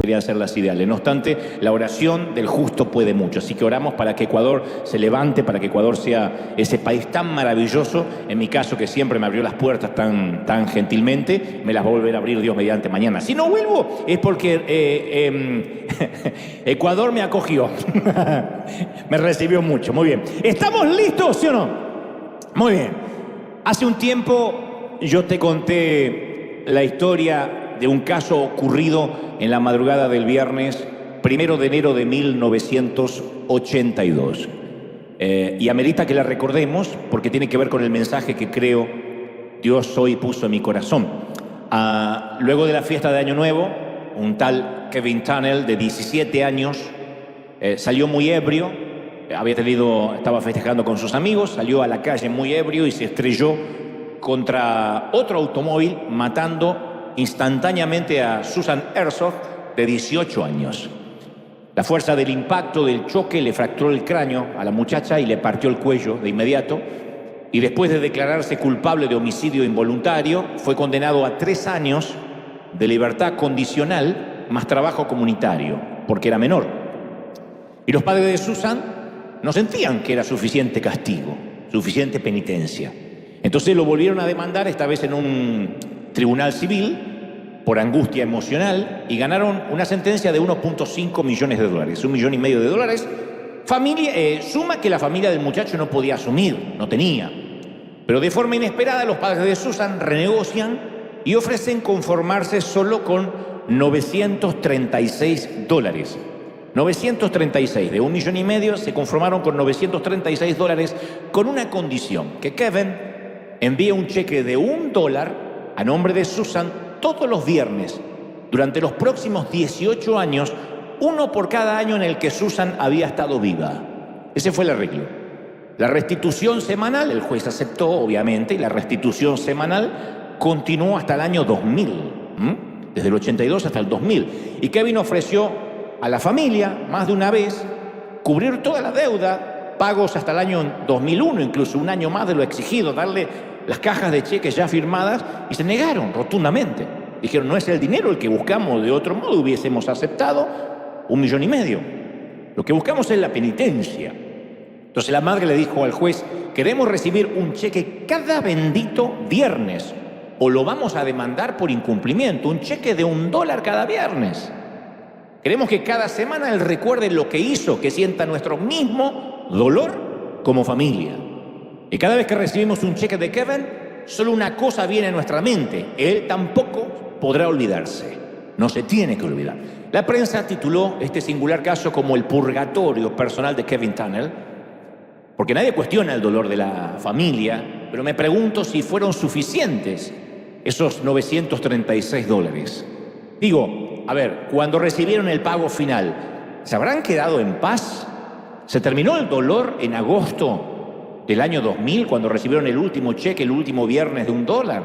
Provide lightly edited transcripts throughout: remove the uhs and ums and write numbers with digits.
podrían ser las ideales. No obstante, la oración del justo puede mucho. Así que oramos para que Ecuador se levante, para que Ecuador sea ese país tan maravilloso, en mi caso, que siempre me abrió las puertas tan gentilmente, me las va a volver a abrir Dios mediante mañana. Si no vuelvo, es porque Ecuador me acogió. Me recibió mucho. Muy bien. ¿Estamos listos, sí o no? Muy bien. Hace un tiempo yo te conté la historia de un caso ocurrido en la madrugada del viernes 1 de enero de 1982. Y amerita que la recordemos porque tiene que ver con el mensaje que creo Dios hoy puso en mi corazón. Luego de la fiesta de Año Nuevo, un tal Kevin Tunnell de 17 años salió muy ebrio, estaba festejando con sus amigos, salió a la calle muy ebrio y se estrelló contra otro automóvil, matando instantáneamente a Susan Herzog, de 18 años. La fuerza del impacto del choque le fracturó el cráneo a la muchacha y le partió el cuello de inmediato. Y después de declararse culpable de homicidio involuntario, fue condenado a 3 años de libertad condicional más trabajo comunitario, porque era menor. Y los padres de Susan no sentían que era suficiente castigo, suficiente penitencia. Entonces lo volvieron a demandar, esta vez en un tribunal civil, por angustia emocional, y ganaron una sentencia de 1.5 millones de dólares, $1,5 millones. Suma que la familia del muchacho no podía asumir, no tenía. Pero de forma inesperada los padres de Susan renegocian y ofrecen conformarse solo con $936. 936, de $1,5 millones, se conformaron con $936 con una condición, que Kevin envíe un cheque de $1 a nombre de Susan todos los viernes durante los próximos 18 años, uno por cada año en el que Susan había estado viva. Ese fue el arreglo. La restitución semanal, el juez aceptó, obviamente, y la restitución semanal continuó hasta el año 2000, desde el 82 hasta el 2000. Y Kevin ofreció a la familia, más de una vez, cubrir toda la deuda, pagos hasta el año 2001, incluso un año más de lo exigido, darle las cajas de cheques ya firmadas, y se negaron rotundamente. Dijeron, no es el dinero el que buscamos, de otro modo hubiésemos aceptado $1,5 millones. Lo que buscamos es la penitencia. Entonces la madre le dijo al juez, queremos recibir un cheque cada bendito viernes, o lo vamos a demandar por incumplimiento, un cheque de $1 cada viernes. Queremos que cada semana él recuerde lo que hizo, que sienta nuestro mismo dolor como familia. Y cada vez que recibimos un cheque de Kevin, solo una cosa viene a nuestra mente: él tampoco podrá olvidarse. No se tiene que olvidar. La prensa tituló este singular caso como el purgatorio personal de Kevin Tunnell, porque nadie cuestiona el dolor de la familia, pero me pregunto si fueron suficientes esos $936. Digo, a ver, cuando recibieron el pago final, ¿se habrán quedado en paz? ¿Se terminó el dolor en agosto del año 2000, cuando recibieron el último cheque, el último viernes de $1?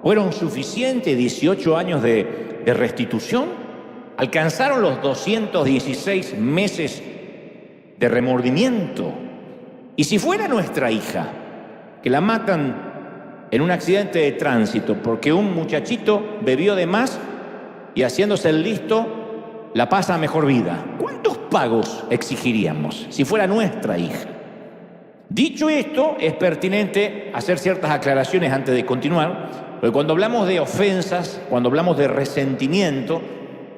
¿Fueron suficientes 18 años de restitución? ¿Alcanzaron los 216 meses de remordimiento? Y si fuera nuestra hija, que la matan en un accidente de tránsito porque un muchachito bebió de más y haciéndose el listo la pasa a mejor vida, ¿cuántos pagos exigiríamos si fuera nuestra hija? Dicho esto, es pertinente hacer ciertas aclaraciones antes de continuar, porque cuando hablamos de ofensas, cuando hablamos de resentimiento,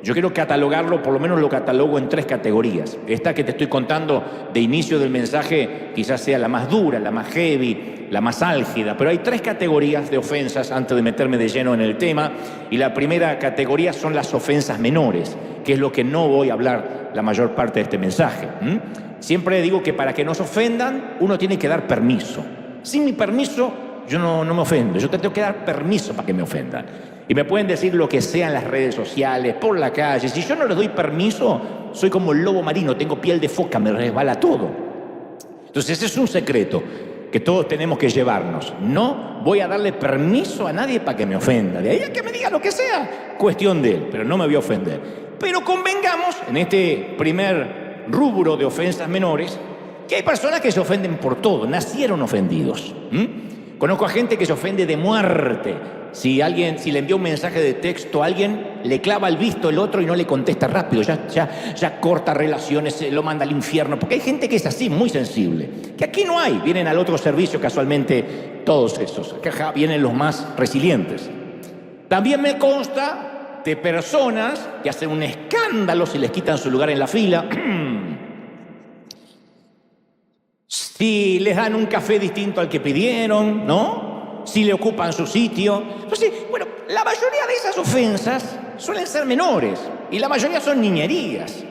yo quiero catalogarlo, por lo menos lo catalogo en 3 categorías. Esta que te estoy contando de inicio del mensaje quizás sea la más dura, la más heavy, la más álgida, pero hay 3 categorías de ofensas antes de meterme de lleno en el tema, y la primera categoría son las ofensas menores, que es lo que no voy a hablar la mayor parte de este mensaje. Siempre digo que para que nos ofendan, uno tiene que dar permiso. Sin mi permiso, yo no me ofendo. Yo te tengo que dar permiso para que me ofendan. Y me pueden decir lo que sea en las redes sociales, por la calle. Si yo no les doy permiso, soy como el lobo marino, tengo piel de foca, me resbala todo. Entonces ese es un secreto que todos tenemos que llevarnos. No voy a darle permiso a nadie para que me ofenda. De ahí a que me diga lo que sea, cuestión de él, pero no me voy a ofender. Pero convengamos, en este primer rubro de ofensas menores, que hay personas que se ofenden por todo, nacieron ofendidos. Conozco a gente que se ofende de muerte. Si le envía un mensaje de texto a alguien, le clava el visto el otro y no le contesta rápido. Ya corta relaciones, lo manda al infierno. Porque hay gente que es así, muy sensible. Que aquí no hay. Vienen al otro servicio casualmente todos esos. Acá vienen los más resilientes. También me consta de personas que hacen un escándalo si les quitan su lugar en la fila. Si les dan un café distinto al que pidieron, ¿no? Si le ocupan su sitio. Entonces, bueno, la mayoría de esas ofensas suelen ser menores. Y la mayoría son niñerías,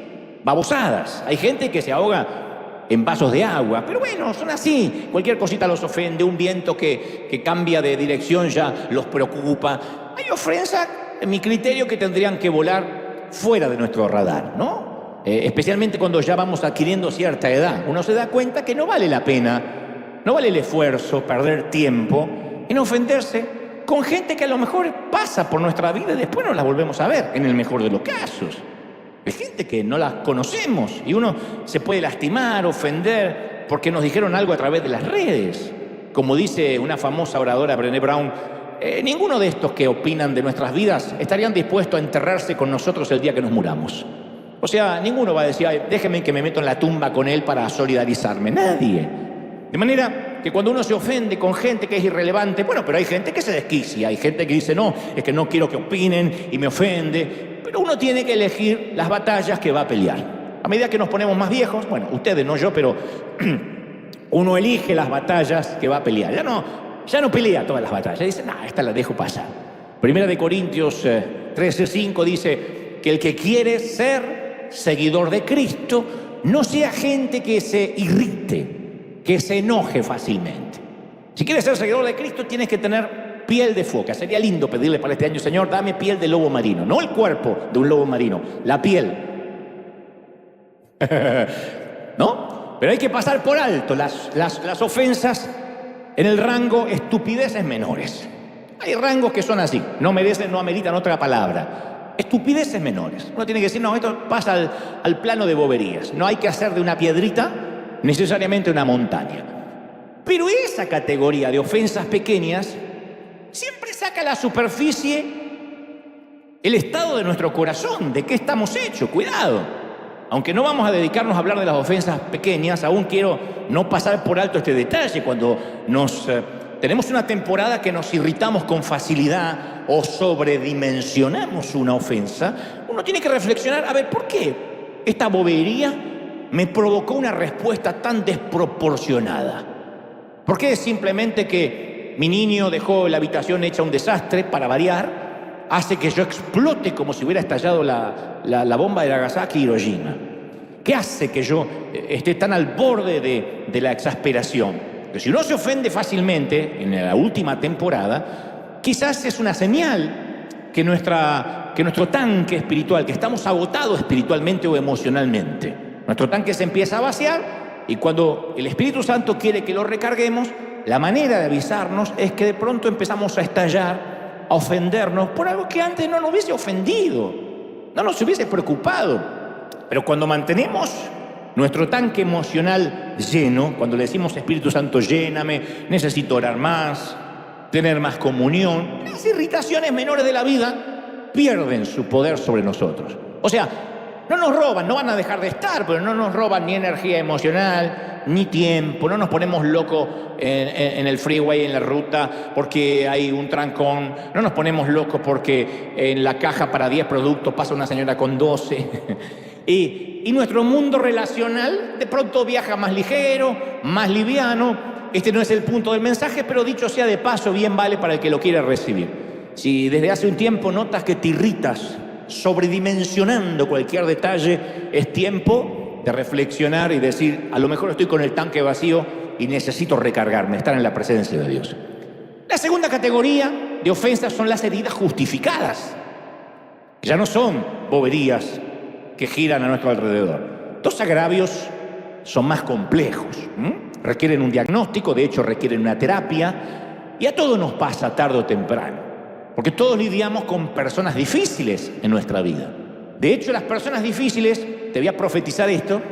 babosadas. Hay gente que se ahoga en vasos de agua. Pero bueno, son así. Cualquier cosita los ofende. Un viento que cambia de dirección ya los preocupa. Hay ofensas, en mi criterio, que tendrían que volar fuera de nuestro radar, ¿no? Especialmente cuando ya vamos adquiriendo cierta edad. Uno se da cuenta que no vale la pena, no vale el esfuerzo, perder tiempo en ofenderse con gente que a lo mejor pasa por nuestra vida y después no la volvemos a ver, en el mejor de los casos. Hay gente que no la conocemos y uno se puede lastimar, ofender, porque nos dijeron algo a través de las redes. Como dice una famosa oradora, Brené Brown, ninguno de estos que opinan de nuestras vidas estarían dispuestos a enterrarse con nosotros el día que nos muramos. O sea, ninguno va a decir, ay, déjeme que me meto en la tumba con él para solidarizarme. Nadie. De manera que cuando uno se ofende con gente que es irrelevante, bueno, pero hay gente que se desquicia, hay gente que dice, no, es que no quiero que opinen y me ofende. Pero uno tiene que elegir las batallas que va a pelear. A medida que nos ponemos más viejos, bueno, ustedes, no yo, pero uno elige las batallas que va a pelear. Ya no pelea todas las batallas. Dice, no, esta la dejo pasar. Primera de Corintios 13:5 dice que el que quiere ser seguidor de Cristo no sea gente que se irrite, que se enoje fácilmente. Si quieres ser seguidor de Cristo, tienes que tener piel de foca. Sería lindo pedirle para este año, Señor, dame piel de lobo marino. No el cuerpo de un lobo marino, la piel. ¿No? Pero hay que pasar por alto las ofensas en el rango estupideces menores. Hay rangos que son así, no ameritan otra palabra. Estupideces menores. Uno tiene que decir, no, esto pasa al plano de boberías. No hay que hacer de una piedrita necesariamente una montaña. Pero esa categoría de ofensas pequeñas siempre saca a la superficie el estado de nuestro corazón, de qué estamos hechos. Cuidado. Aunque no vamos a dedicarnos a hablar de las ofensas pequeñas, aún quiero no pasar por alto este detalle. Cuando tenemos una temporada que nos irritamos con facilidad o sobredimensionamos una ofensa, uno tiene que reflexionar, a ver, ¿por qué esta bobería me provocó una respuesta tan desproporcionada? ¿Por qué simplemente que mi niño dejó la habitación hecha un desastre, para variar, hace que yo explote como si hubiera estallado la bomba de Nagasaki y Hiroshima? ¿Qué hace que yo esté tan al borde de la exasperación? Que si uno se ofende fácilmente en la última temporada, quizás es una señal que nuestro tanque espiritual, que estamos agotados espiritualmente o emocionalmente, nuestro tanque se empieza a vaciar. Y cuando el Espíritu Santo quiere que lo recarguemos, la manera de avisarnos es que de pronto empezamos a estallar, a ofendernos por algo que antes no nos hubiese ofendido, no nos hubiese preocupado. Pero cuando mantenemos nuestro tanque emocional lleno, cuando le decimos Espíritu Santo, lléname, necesito orar más, tener más comunión, las irritaciones menores de la vida pierden su poder sobre nosotros. O sea, no nos roban, no van a dejar de estar, pero no nos roban ni energía emocional, ni tiempo. No nos ponemos locos en el freeway, en la ruta, porque hay un trancón. No nos ponemos locos porque en la caja para 10 productos pasa una señora con 12. Y nuestro mundo relacional de pronto viaja más ligero, más liviano. Este no es el punto del mensaje, pero dicho sea de paso, bien vale para el que lo quiera recibir. Si desde hace un tiempo notas que te irritas sobredimensionando cualquier detalle, es tiempo de reflexionar y decir, a lo mejor estoy con el tanque vacío y necesito recargarme, estar en la presencia de Dios. La segunda categoría de ofensas son las heridas justificadas. Ya no son boberías que giran a nuestro alrededor. Los agravios son más complejos, requieren un diagnóstico, de hecho requieren una terapia, y a todos nos pasa tarde o temprano. Porque todos lidiamos con personas difíciles en nuestra vida. De hecho, las personas difíciles, te voy a profetizar esto,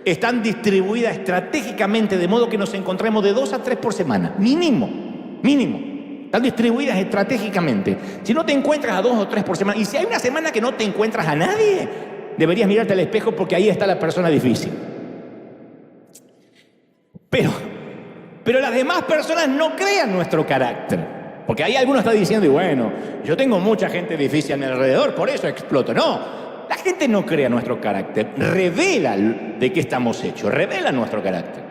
están distribuidas estratégicamente de modo que nos encontremos de 2 a 3 por semana, mínimo. mínimo. Están distribuidas estratégicamente. Si no te encuentras a 2 o 3 por semana, y si hay una semana que no te encuentras a nadie, deberías mirarte al espejo porque ahí está la persona difícil. Pero las demás personas no crean nuestro carácter. Porque ahí alguno está diciendo, y bueno, yo tengo mucha gente difícil a mi alrededor, por eso exploto. No, la gente no crea nuestro carácter, revela de qué estamos hechos, revela nuestro carácter.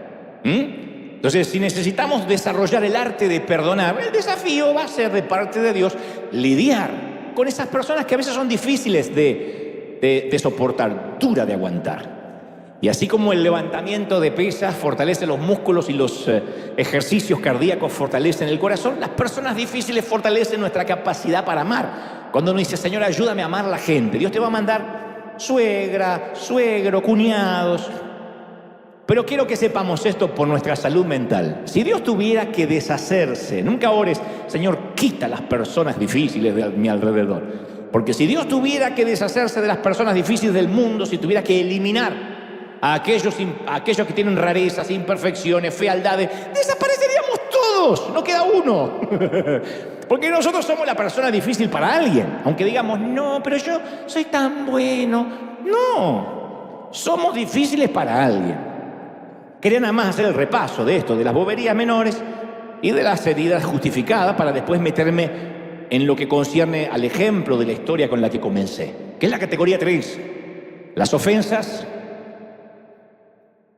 Entonces, si necesitamos desarrollar el arte de perdonar, el desafío va a ser de parte de Dios lidiar con esas personas que a veces son difíciles de soportar, dura de aguantar. Y así como el levantamiento de pesas fortalece los músculos y los ejercicios cardíacos fortalecen el corazón, las personas difíciles fortalecen nuestra capacidad para amar. Cuando uno dice, Señor, ayúdame a amar a la gente, Dios te va a mandar suegra, suegro, cuñados. Pero quiero que sepamos esto por nuestra salud mental. Si Dios tuviera que deshacerse, nunca ores, Señor, quita las personas difíciles de mi alrededor. Porque si Dios tuviera que deshacerse de las personas difíciles del mundo, si tuviera que eliminar a aquellos que tienen rarezas, imperfecciones, fealdades, desapareceríamos todos, no queda uno. Porque nosotros somos la persona difícil para alguien. Aunque digamos, no, pero yo soy tan bueno. No, somos difíciles para alguien. Quería nada más hacer el repaso de esto, de las boberías menores y de las heridas justificadas, para después meterme en lo que concierne al ejemplo de la historia con la que comencé, que es la categoría 3, las ofensas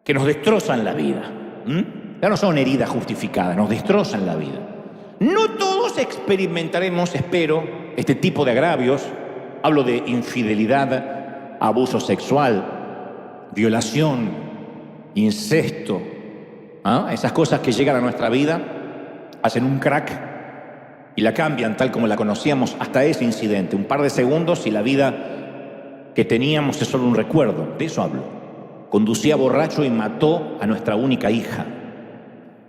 que nos destrozan la vida. Ya no son heridas justificadas, nos destrozan la vida. No todos experimentaremos, espero, este tipo de agravios. Hablo de infidelidad, abuso sexual, violación, incesto. Esas cosas que llegan a nuestra vida, hacen un crack y la cambian tal como la conocíamos hasta ese incidente. Un par de segundos y la vida que teníamos es solo un recuerdo. De eso hablo. Conducía borracho y mató a nuestra única hija.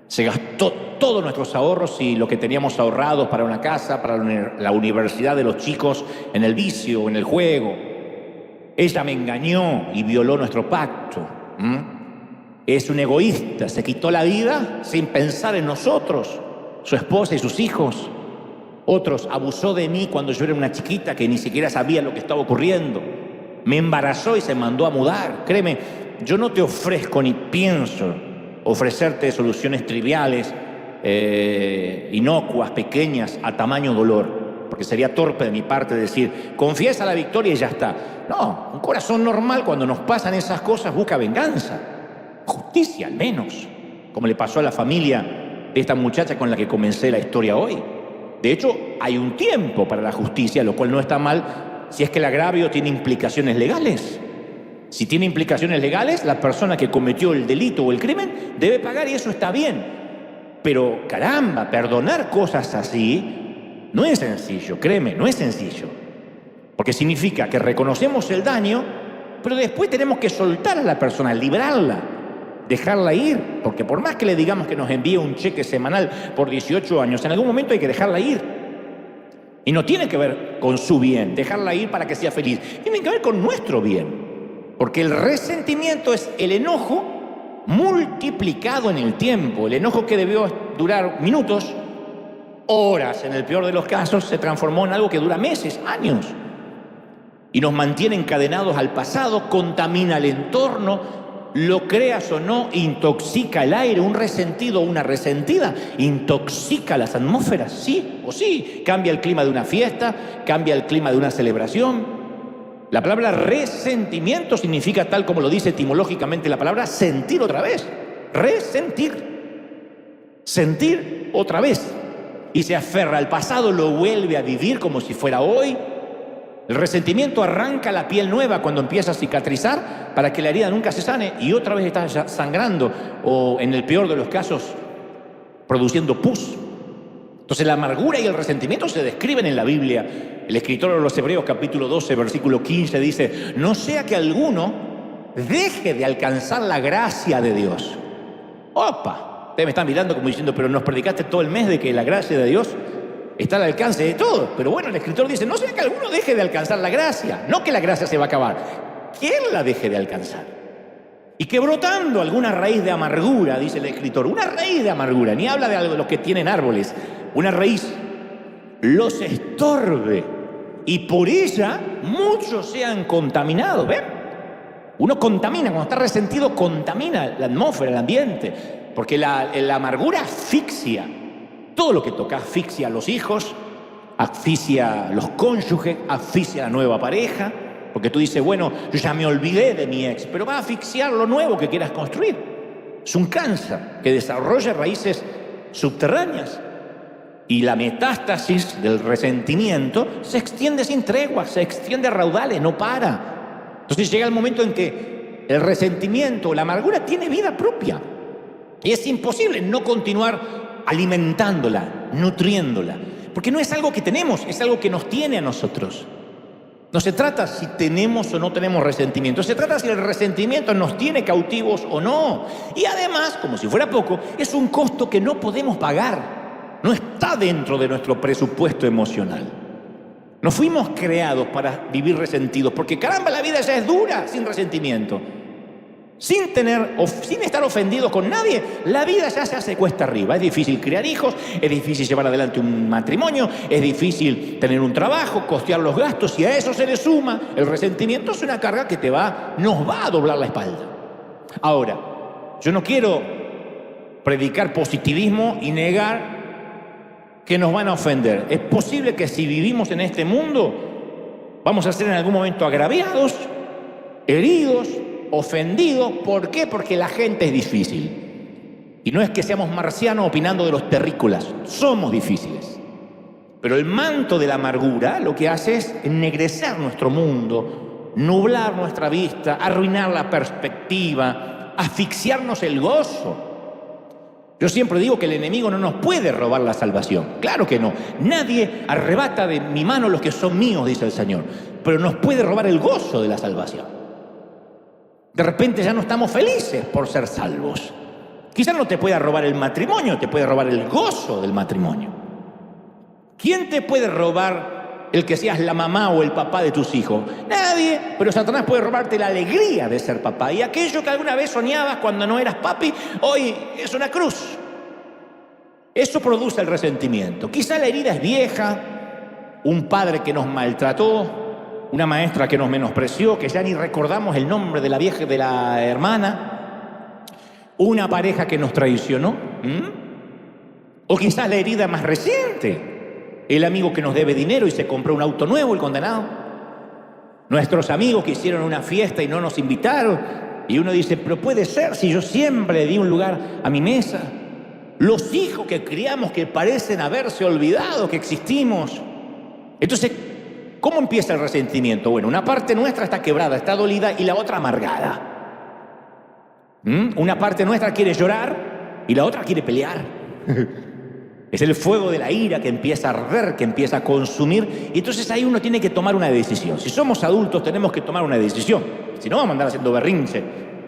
Se gastó todos nuestros ahorros y lo que teníamos ahorrados para una casa, para la universidad de los chicos, en el vicio, en el juego. Ella me engañó y violó nuestro pacto. Es un egoísta, se quitó la vida sin pensar en nosotros, su esposa y sus hijos. Otros, abusó de mí cuando yo era una chiquita que ni siquiera sabía lo que estaba ocurriendo. Me embarazó y se mandó a mudar. Créeme, yo no te ofrezco ni pienso ofrecerte soluciones triviales, inocuas, pequeñas, a tamaño dolor, porque sería torpe de mi parte decir, confiesa la victoria y ya está. No, un corazón normal cuando nos pasan esas cosas busca venganza, justicia al menos, como le pasó a la familia de esta muchacha con la que comencé la historia hoy. De hecho, hay un tiempo para la justicia, lo cual no está mal si es que el agravio tiene implicaciones legales. Si tiene implicaciones legales, la persona que cometió el delito o el crimen debe pagar y eso está bien. Pero caramba, perdonar cosas así no es sencillo, créeme, no es sencillo. Porque significa que reconocemos el daño, pero después tenemos que soltar a la persona, librarla, dejarla ir. Porque por más que le digamos que nos envíe un cheque semanal por 18 años, en algún momento hay que dejarla ir. Y no tiene que ver con su bien, dejarla ir para que sea feliz. Tiene que ver con nuestro bien. Porque el resentimiento es el enojo multiplicado en el tiempo. El enojo que debió durar minutos, horas en el peor de los casos, se transformó en algo que dura meses, años. Y nos mantiene encadenados al pasado, contamina el entorno, lo creas o no, intoxica el aire. Un resentido o una resentida intoxica las atmósferas, sí o sí. Cambia el clima de una fiesta, cambia el clima de una celebración. La palabra resentimiento significa, tal como lo dice etimológicamente la palabra, sentir otra vez. Resentir. Sentir otra vez. Y se aferra al pasado, lo vuelve a vivir como si fuera hoy. El resentimiento arranca la piel nueva cuando empieza a cicatrizar para que la herida nunca se sane y otra vez está sangrando o, en el peor de los casos, produciendo pus. Entonces la amargura y el resentimiento se describen en la Biblia. El escritor de los Hebreos, capítulo 12, versículo 15, dice: no sea que alguno deje de alcanzar la gracia de Dios. ¡Opa! Ustedes me están mirando como diciendo, pero nos predicaste todo el mes de que la gracia de Dios está al alcance de todos. Pero bueno, el escritor dice, no sea que alguno deje de alcanzar la gracia. No que la gracia se va a acabar, que él la deje de alcanzar. Y que brotando alguna raíz de amargura, dice el escritor, una raíz de amargura, ni habla de algo de los que tienen árboles, una raíz, los estorbe y por ella muchos sean contaminados. ¿Ven? Uno contamina, cuando está resentido contamina la atmósfera, el ambiente, porque la amargura asfixia. Todo lo que toca asfixia a los hijos, asfixia a los cónyuges, asfixia a la nueva pareja, porque tú dices, bueno, yo ya me olvidé de mi ex, pero va a asfixiar lo nuevo que quieras construir. Es un cáncer que desarrolla raíces subterráneas. Y la metástasis del resentimiento se extiende sin tregua, se extiende a raudales, no para. Entonces llega el momento en que el resentimiento, la amargura tiene vida propia. Y es imposible no continuar alimentándola, nutriéndola. Porque no es algo que tenemos, es algo que nos tiene a nosotros. No se trata si tenemos o no tenemos resentimiento, se trata si el resentimiento nos tiene cautivos o no. Y además, como si fuera poco, es un costo que no podemos pagar. No está dentro de nuestro presupuesto emocional. No fuimos creados para vivir resentidos, porque caramba, la vida ya es dura sin resentimiento. Sin estar ofendidos con nadie, la vida ya se hace cuesta arriba. Es difícil criar hijos, es difícil llevar adelante un matrimonio, es difícil tener un trabajo, costear los gastos, y a eso se le suma el resentimiento. Es una carga que nos va a doblar la espalda. Ahora, yo no quiero predicar positivismo y negar que nos van a ofender. Es posible que si vivimos en este mundo vamos a ser en algún momento agraviados, heridos, ofendidos. ¿Por qué? Porque la gente es difícil. Y no es que seamos marcianos opinando de los terrícolas, somos difíciles. Pero el manto de la amargura lo que hace es ennegrecer nuestro mundo, nublar nuestra vista, arruinar la perspectiva, asfixiarnos el gozo. Yo siempre digo que el enemigo no nos puede robar la salvación. Claro que no. Nadie arrebata de mi mano los que son míos, dice el Señor. Pero nos puede robar el gozo de la salvación. De repente ya no estamos felices por ser salvos. Quizás no te pueda robar el matrimonio, te puede robar el gozo del matrimonio. ¿Quién te puede robar el que seas la mamá o el papá de tus hijos? Nadie, pero Satanás puede robarte la alegría de ser papá. Y aquello que alguna vez soñabas cuando no eras papi, hoy es una cruz. Eso produce el resentimiento. Quizá la herida es vieja, un padre que nos maltrató, una maestra que nos menospreció, que ya ni recordamos el nombre de la vieja y de la hermana, una pareja que nos traicionó, o quizás la herida más reciente, el amigo que nos debe dinero y se compró un auto nuevo, el condenado, nuestros amigos que hicieron una fiesta y no nos invitaron, y uno dice, pero puede ser si yo siempre le di un lugar a mi mesa, los hijos que criamos que parecen haberse olvidado que existimos. Entonces, ¿cómo empieza el resentimiento? Bueno, una parte nuestra está quebrada, está dolida, y la otra amargada. Una parte nuestra quiere llorar y la otra quiere pelear. Es el fuego de la ira que empieza a arder, que empieza a consumir, y entonces ahí uno tiene que tomar una decisión. Si somos adultos tenemos que tomar una decisión. Si no vamos a andar haciendo berrinche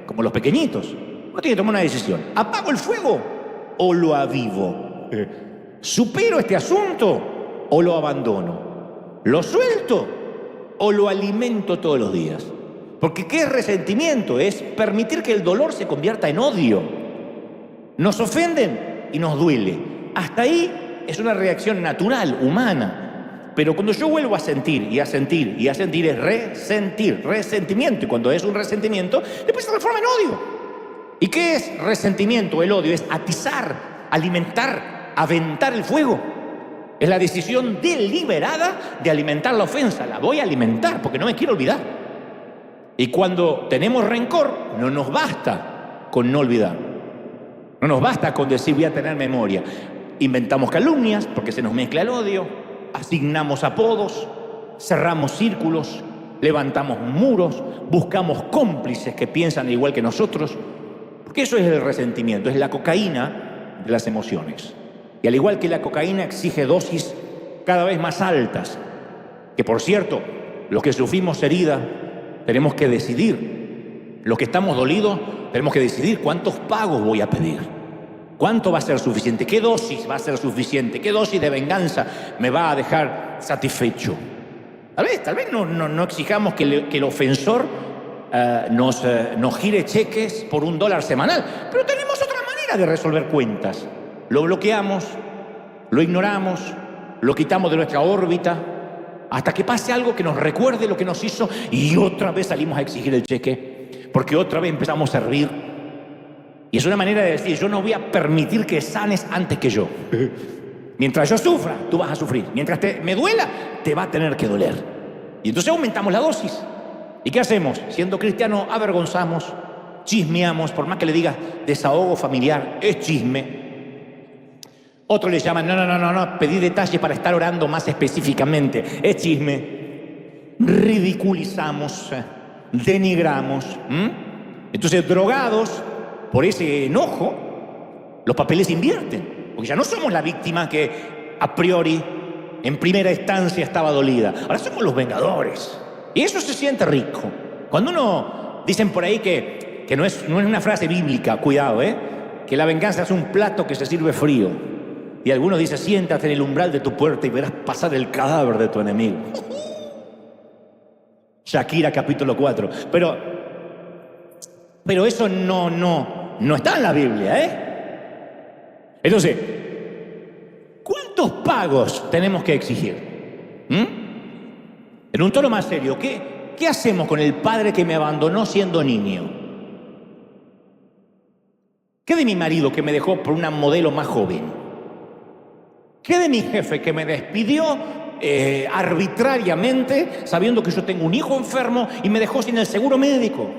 como los pequeñitos. Uno tiene que tomar una decisión. ¿Apago el fuego o lo avivo? ¿Supero este asunto o lo abandono? ¿Lo suelto o lo alimento todos los días? Porque ¿qué es resentimiento? Es permitir que el dolor se convierta en odio. Nos ofenden y nos duele. Hasta ahí es una reacción natural, humana. Pero cuando yo vuelvo a sentir y a sentir y a sentir, es resentimiento. Y cuando es un resentimiento, después se transforma en odio. ¿Y qué es resentimiento? El odio es atizar, alimentar, aventar el fuego. Es la decisión deliberada de alimentar la ofensa. La voy a alimentar porque no me quiero olvidar. Y cuando tenemos rencor, no nos basta con no olvidar. No nos basta con decir voy a tener memoria. Inventamos calumnias porque se nos mezcla el odio, asignamos apodos, cerramos círculos, levantamos muros, buscamos cómplices que piensan igual que nosotros. Porque eso es el resentimiento, es la cocaína de las emociones. Y al igual que la cocaína exige dosis cada vez más altas, que por cierto, los que sufrimos herida, tenemos que decidir, los que estamos dolidos, tenemos que decidir cuántos pagos voy a pedir, cuánto va a ser suficiente, qué dosis va a ser suficiente, qué dosis de venganza me va a dejar satisfecho. Tal vez no exijamos que el ofensor nos gire cheques por $1 semanal, pero tenemos otra manera de resolver cuentas. Lo bloqueamos, lo ignoramos, lo quitamos de nuestra órbita, hasta que pase algo que nos recuerde lo que nos hizo y otra vez salimos a exigir el cheque, porque otra vez empezamos a servir. Y es una manera de decir, yo no voy a permitir que sanes antes que yo. Mientras yo sufra, tú vas a sufrir. Mientras me duela, te va a tener que doler. Y entonces aumentamos la dosis. ¿Y qué hacemos? Siendo cristianos, avergonzamos, chismeamos, por más que le digas desahogo familiar, es chisme. Otros le llaman, no, pedí detalles para estar orando más específicamente, es chisme. Ridiculizamos, denigramos. Entonces, drogados por ese enojo, los papeles invierten, porque ya no somos la víctima que a priori, en primera instancia, estaba dolida. Ahora somos los vengadores. Y eso se siente rico. Cuando uno, dicen por ahí que no es una frase bíblica, cuidado, que la venganza es un plato que se sirve frío. Y algunos dicen, siéntate en el umbral de tu puerta y verás pasar el cadáver de tu enemigo. Shakira, capítulo 4. Pero eso no está en la Biblia, Entonces, ¿cuántos pagos tenemos que exigir? En un tono más serio, ¿qué hacemos con el padre que me abandonó siendo niño? ¿Qué de mi marido que me dejó por una modelo más joven? ¿Qué de mi jefe que me despidió arbitrariamente sabiendo que yo tengo un hijo enfermo y me dejó sin el seguro médico?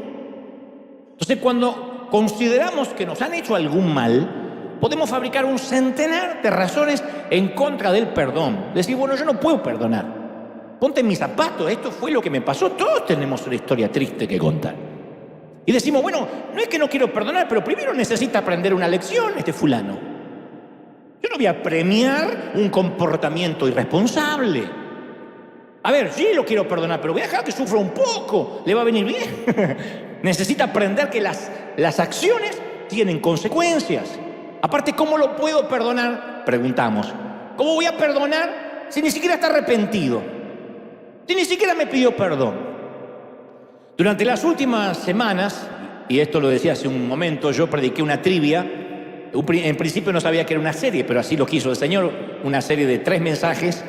Entonces, cuando consideramos que nos han hecho algún mal, podemos fabricar un centenar de razones en contra del perdón. Decir, bueno, yo no puedo perdonar. Ponte en mis zapatos, esto fue lo que me pasó. Todos tenemos una historia triste que contar. Y decimos, bueno, no es que no quiero perdonar, pero primero necesita aprender una lección este fulano. Yo no voy a premiar un comportamiento irresponsable. A ver, sí lo quiero perdonar, pero voy a dejar que sufra un poco. Le va a venir bien. Necesita aprender que las acciones tienen consecuencias. Aparte, ¿cómo lo puedo perdonar? Preguntamos. ¿Cómo voy a perdonar si ni siquiera está arrepentido? Si ni siquiera me pidió perdón. Durante las últimas semanas, y esto lo decía hace un momento, yo prediqué una trivia. En principio no sabía que era una serie, pero así lo quiso el Señor. Una serie de 3 mensajes.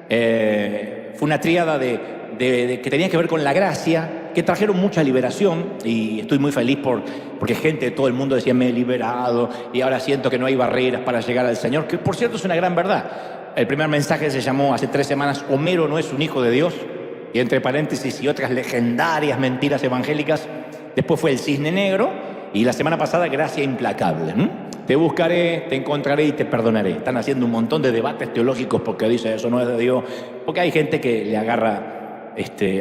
Fue una tríada que tenía que ver con la gracia, que trajeron mucha liberación. Y estoy muy feliz porque gente de todo el mundo decía, me he liberado y ahora siento que no hay barreras para llegar al Señor, que por cierto es una gran verdad. El primer mensaje se llamó hace 3 semanas, Homero no es un hijo de Dios, y entre paréntesis y otras legendarias mentiras evangélicas. Después fue el cisne negro y la semana pasada gracia implacable. Te buscaré, te encontraré y te perdonaré. Están haciendo un montón de debates teológicos porque dice eso no es de Dios, porque hay gente que le agarra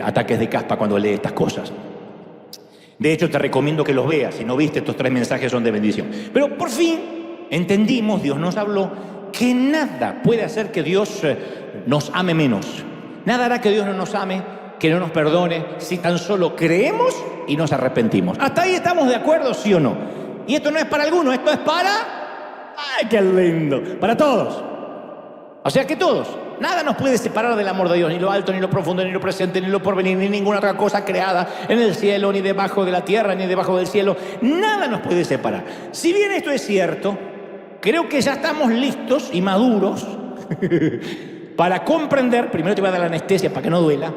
ataques de caspa cuando lee estas cosas. De hecho, te recomiendo que los veas. Si no viste, estos 3 mensajes son de bendición. Pero por fin entendimos, Dios nos habló, que nada puede hacer que Dios nos ame menos. Nada hará que Dios no nos ame, que no nos perdone, si tan solo creemos y nos arrepentimos. ¿Hasta ahí estamos de acuerdo, sí o no? Y esto no es para algunos, esto es para... ¡Ay, qué lindo! Para todos. O sea que todos. Nada nos puede separar del amor de Dios, ni lo alto, ni lo profundo, ni lo presente, ni lo porvenir, ni ninguna otra cosa creada en el cielo, ni debajo de la tierra, ni debajo del cielo. Nada nos puede separar. Si bien esto es cierto, creo que ya estamos listos y maduros para comprender. Primero te voy a dar la anestesia para que no duela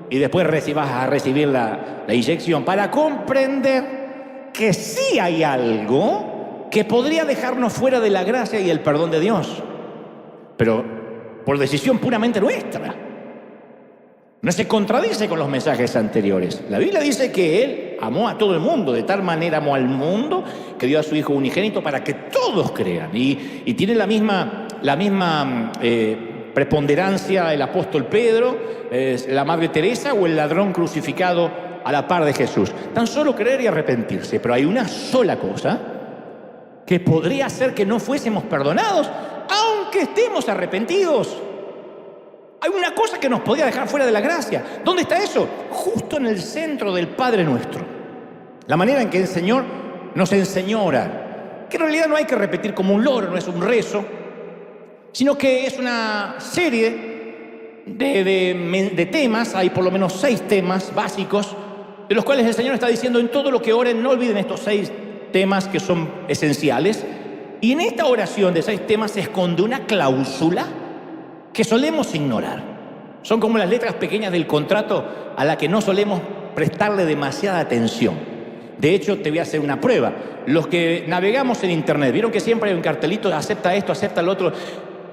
y después vas a recibir la inyección, para comprender que sí hay algo que podría dejarnos fuera de la gracia y el perdón de Dios, pero por decisión puramente nuestra. No se contradice con los mensajes anteriores. La Biblia dice que Él amó a todo el mundo, de tal manera amó al mundo que dio a su Hijo unigénito para que todos crean. Y tiene la misma preponderancia el apóstol Pedro, la Madre Teresa o el ladrón crucificado a la par de Jesús. Tan solo creer y arrepentirse. Pero hay una sola cosa que podría hacer que no fuésemos perdonados, aunque estemos arrepentidos. Hay una cosa que nos podría dejar fuera de la gracia. ¿Dónde está eso? Justo en el centro del Padre Nuestro. La manera en que el Señor nos enseñó a orar. Que en realidad no hay que repetir como un loro, no es un rezo, sino que es una serie de temas. Hay por lo menos 6 temas básicos, de los cuales el Señor está diciendo, en todo lo que oren, no olviden estos 6 temas que son esenciales. Y en esta oración de 6 temas se esconde una cláusula que solemos ignorar. Son como las letras pequeñas del contrato a la que no solemos prestarle demasiada atención. De hecho, te voy a hacer una prueba. Los que navegamos en internet, ¿vieron que siempre hay un cartelito de acepta esto, acepta lo otro?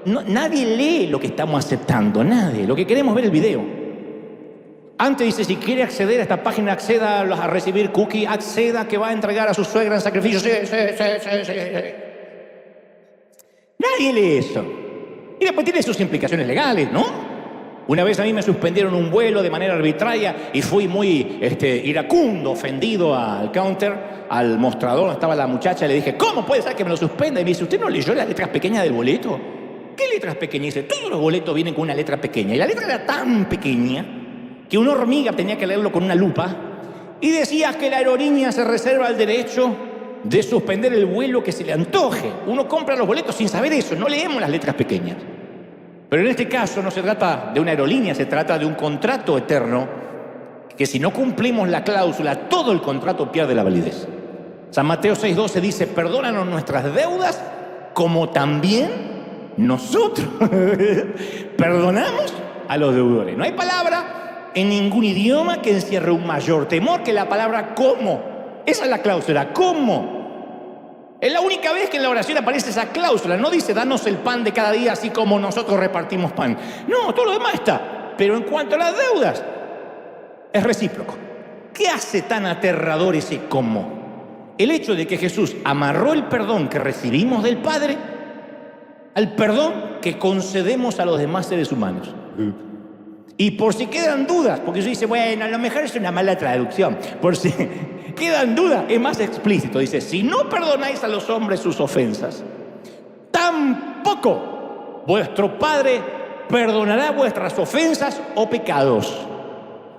No, nadie lee lo que estamos aceptando, nadie. Lo que queremos es ver el video. Antes dice, si quiere acceder a esta página, acceda a recibir cookie, acceda que va a entregar a su suegra en sacrificio. Sí. Nadie lee eso. Y después tiene sus implicaciones legales, ¿no? Una vez a mí me suspendieron un vuelo de manera arbitraria y fui muy iracundo, ofendido al counter, al mostrador donde estaba la muchacha. Le dije, ¿cómo puede ser que me lo suspenda? Y me dice, ¿usted no leyó las letras pequeñas del boleto? ¿Qué letras pequeñas? Dice, todos los boletos vienen con una letra pequeña. Y la letra era tan pequeña que una hormiga tenía que leerlo con una lupa. Y decía que la aerolínea se reserva el derecho de suspender el vuelo que se le antoje. Uno compra los boletos sin saber eso, no leemos las letras pequeñas. Pero en este caso no se trata de una aerolínea, se trata de un contrato eterno que si no cumplimos la cláusula, todo el contrato pierde la validez. San Mateo 6:12 dice, perdónanos nuestras deudas como también nosotros perdonamos a los deudores. No hay palabra en ningún idioma que encierre un mayor temor que la palabra como. Esa es la cláusula, ¿cómo? Es la única vez que en la oración aparece esa cláusula. No dice, danos el pan de cada día así como nosotros repartimos pan. No, todo lo demás está. Pero en cuanto a las deudas, es recíproco. ¿Qué hace tan aterrador ese cómo? El hecho de que Jesús amarró el perdón que recibimos del Padre al perdón que concedemos a los demás seres humanos. Y por si quedan dudas, porque eso dice, bueno, a lo mejor es una mala traducción, por si quedan dudas, es más explícito. Dice, si no perdonáis a los hombres sus ofensas, tampoco vuestro Padre perdonará vuestras ofensas o pecados.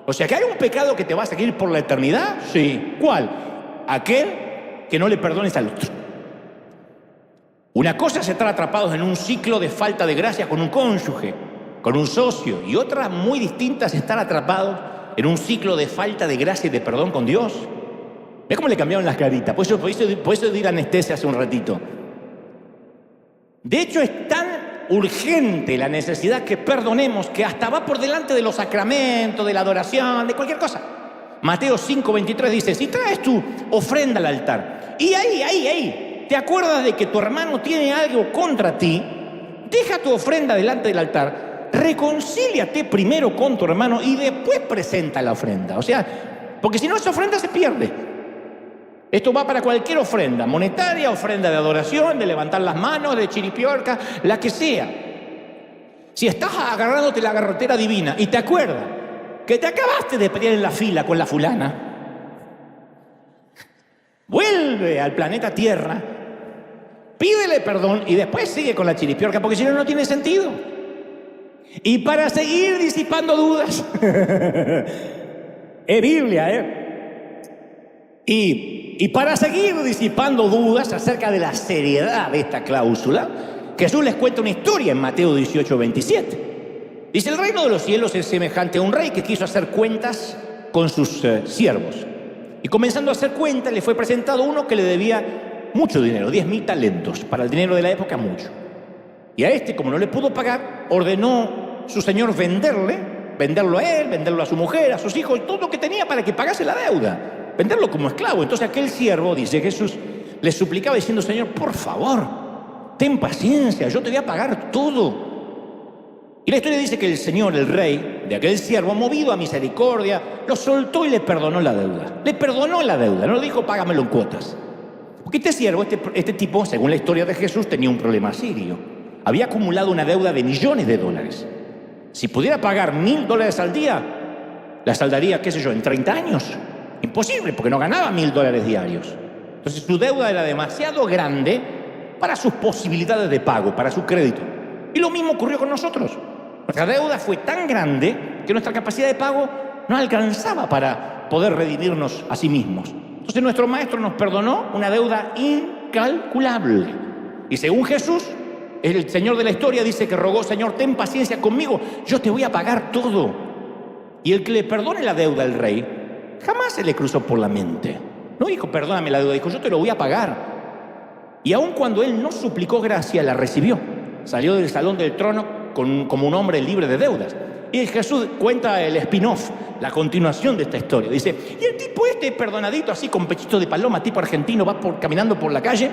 O sea, que hay un pecado que te va a seguir por la eternidad. Sí. ¿Cuál? Aquel que no le perdones al otro. Una cosa es estar atrapados en un ciclo de falta de gracia con un cónyuge, con un socio, y otra muy distinta es estar atrapados en un ciclo de falta de gracia y de perdón con Dios. ¿Ves cómo le cambiaron las caritas? Por eso di la anestesia hace un ratito. De hecho, es tan urgente la necesidad que perdonemos que hasta va por delante de los sacramentos, de la adoración, de cualquier cosa. Mateo 5:23 dice, si traes tu ofrenda al altar y ahí te acuerdas de que tu hermano tiene algo contra ti, deja tu ofrenda delante del altar, reconcíliate primero con tu hermano y después presenta la ofrenda. O sea, porque si no esa ofrenda se pierde. Esto va para cualquier ofrenda, monetaria, ofrenda de adoración, de levantar las manos, de chiripiorca, la que sea. Si estás agarrándote la garrotera divina y te acuerdas que te acabaste de pelear en la fila con la fulana, vuelve al planeta Tierra, pídele perdón y después sigue con la chiripiorca, porque si no, no tiene sentido. Y para seguir disipando dudas, es Biblia, Y para seguir disipando dudas acerca de la seriedad de esta cláusula, Jesús les cuenta una historia en Mateo 18:27. Dice, el reino de los cielos es semejante a un rey que quiso hacer cuentas con sus siervos. Y comenzando a hacer cuentas, le fue presentado uno que le debía mucho dinero, 10.000 talentos, para el dinero de la época mucho. Y a este, como no le pudo pagar, ordenó su señor venderlo a él, venderlo a su mujer, a sus hijos, y todo lo que tenía para que pagase la deuda. Venderlo como esclavo. Entonces aquel siervo, dice Jesús, le suplicaba diciendo, Señor, por favor, ten paciencia, yo te voy a pagar todo. Y la historia dice que el Señor, el rey de aquel siervo, movido a misericordia, lo soltó y le perdonó la deuda. Le perdonó la deuda, no le dijo, págamelo en cuotas. Porque este siervo, este tipo, según la historia de Jesús, tenía un problema serio. Había acumulado una deuda de millones de dólares. Si pudiera pagar $1.000 al día, la saldaría, qué sé yo, en 30 años. Imposible, porque no ganaba $1.000 diarios. Entonces su deuda era demasiado grande para sus posibilidades de pago, para su crédito. Y lo mismo ocurrió con nosotros. Nuestra deuda fue tan grande que nuestra capacidad de pago no alcanzaba para poder redimirnos a sí mismos. Entonces nuestro maestro nos perdonó una deuda incalculable. Y según Jesús, el Señor de la historia dice que rogó, Señor, ten paciencia conmigo, yo te voy a pagar todo. Y el que le perdone la deuda al rey, jamás se le cruzó por la mente. No dijo, perdóname la deuda, dijo, yo te lo voy a pagar. Y aun cuando él no suplicó gracia, la recibió. Salió del salón del trono como un hombre libre de deudas. Y Jesús cuenta el spin-off, la continuación de esta historia. Dice, y el tipo perdonadito, así con pechito de paloma, tipo argentino, va caminando por la calle,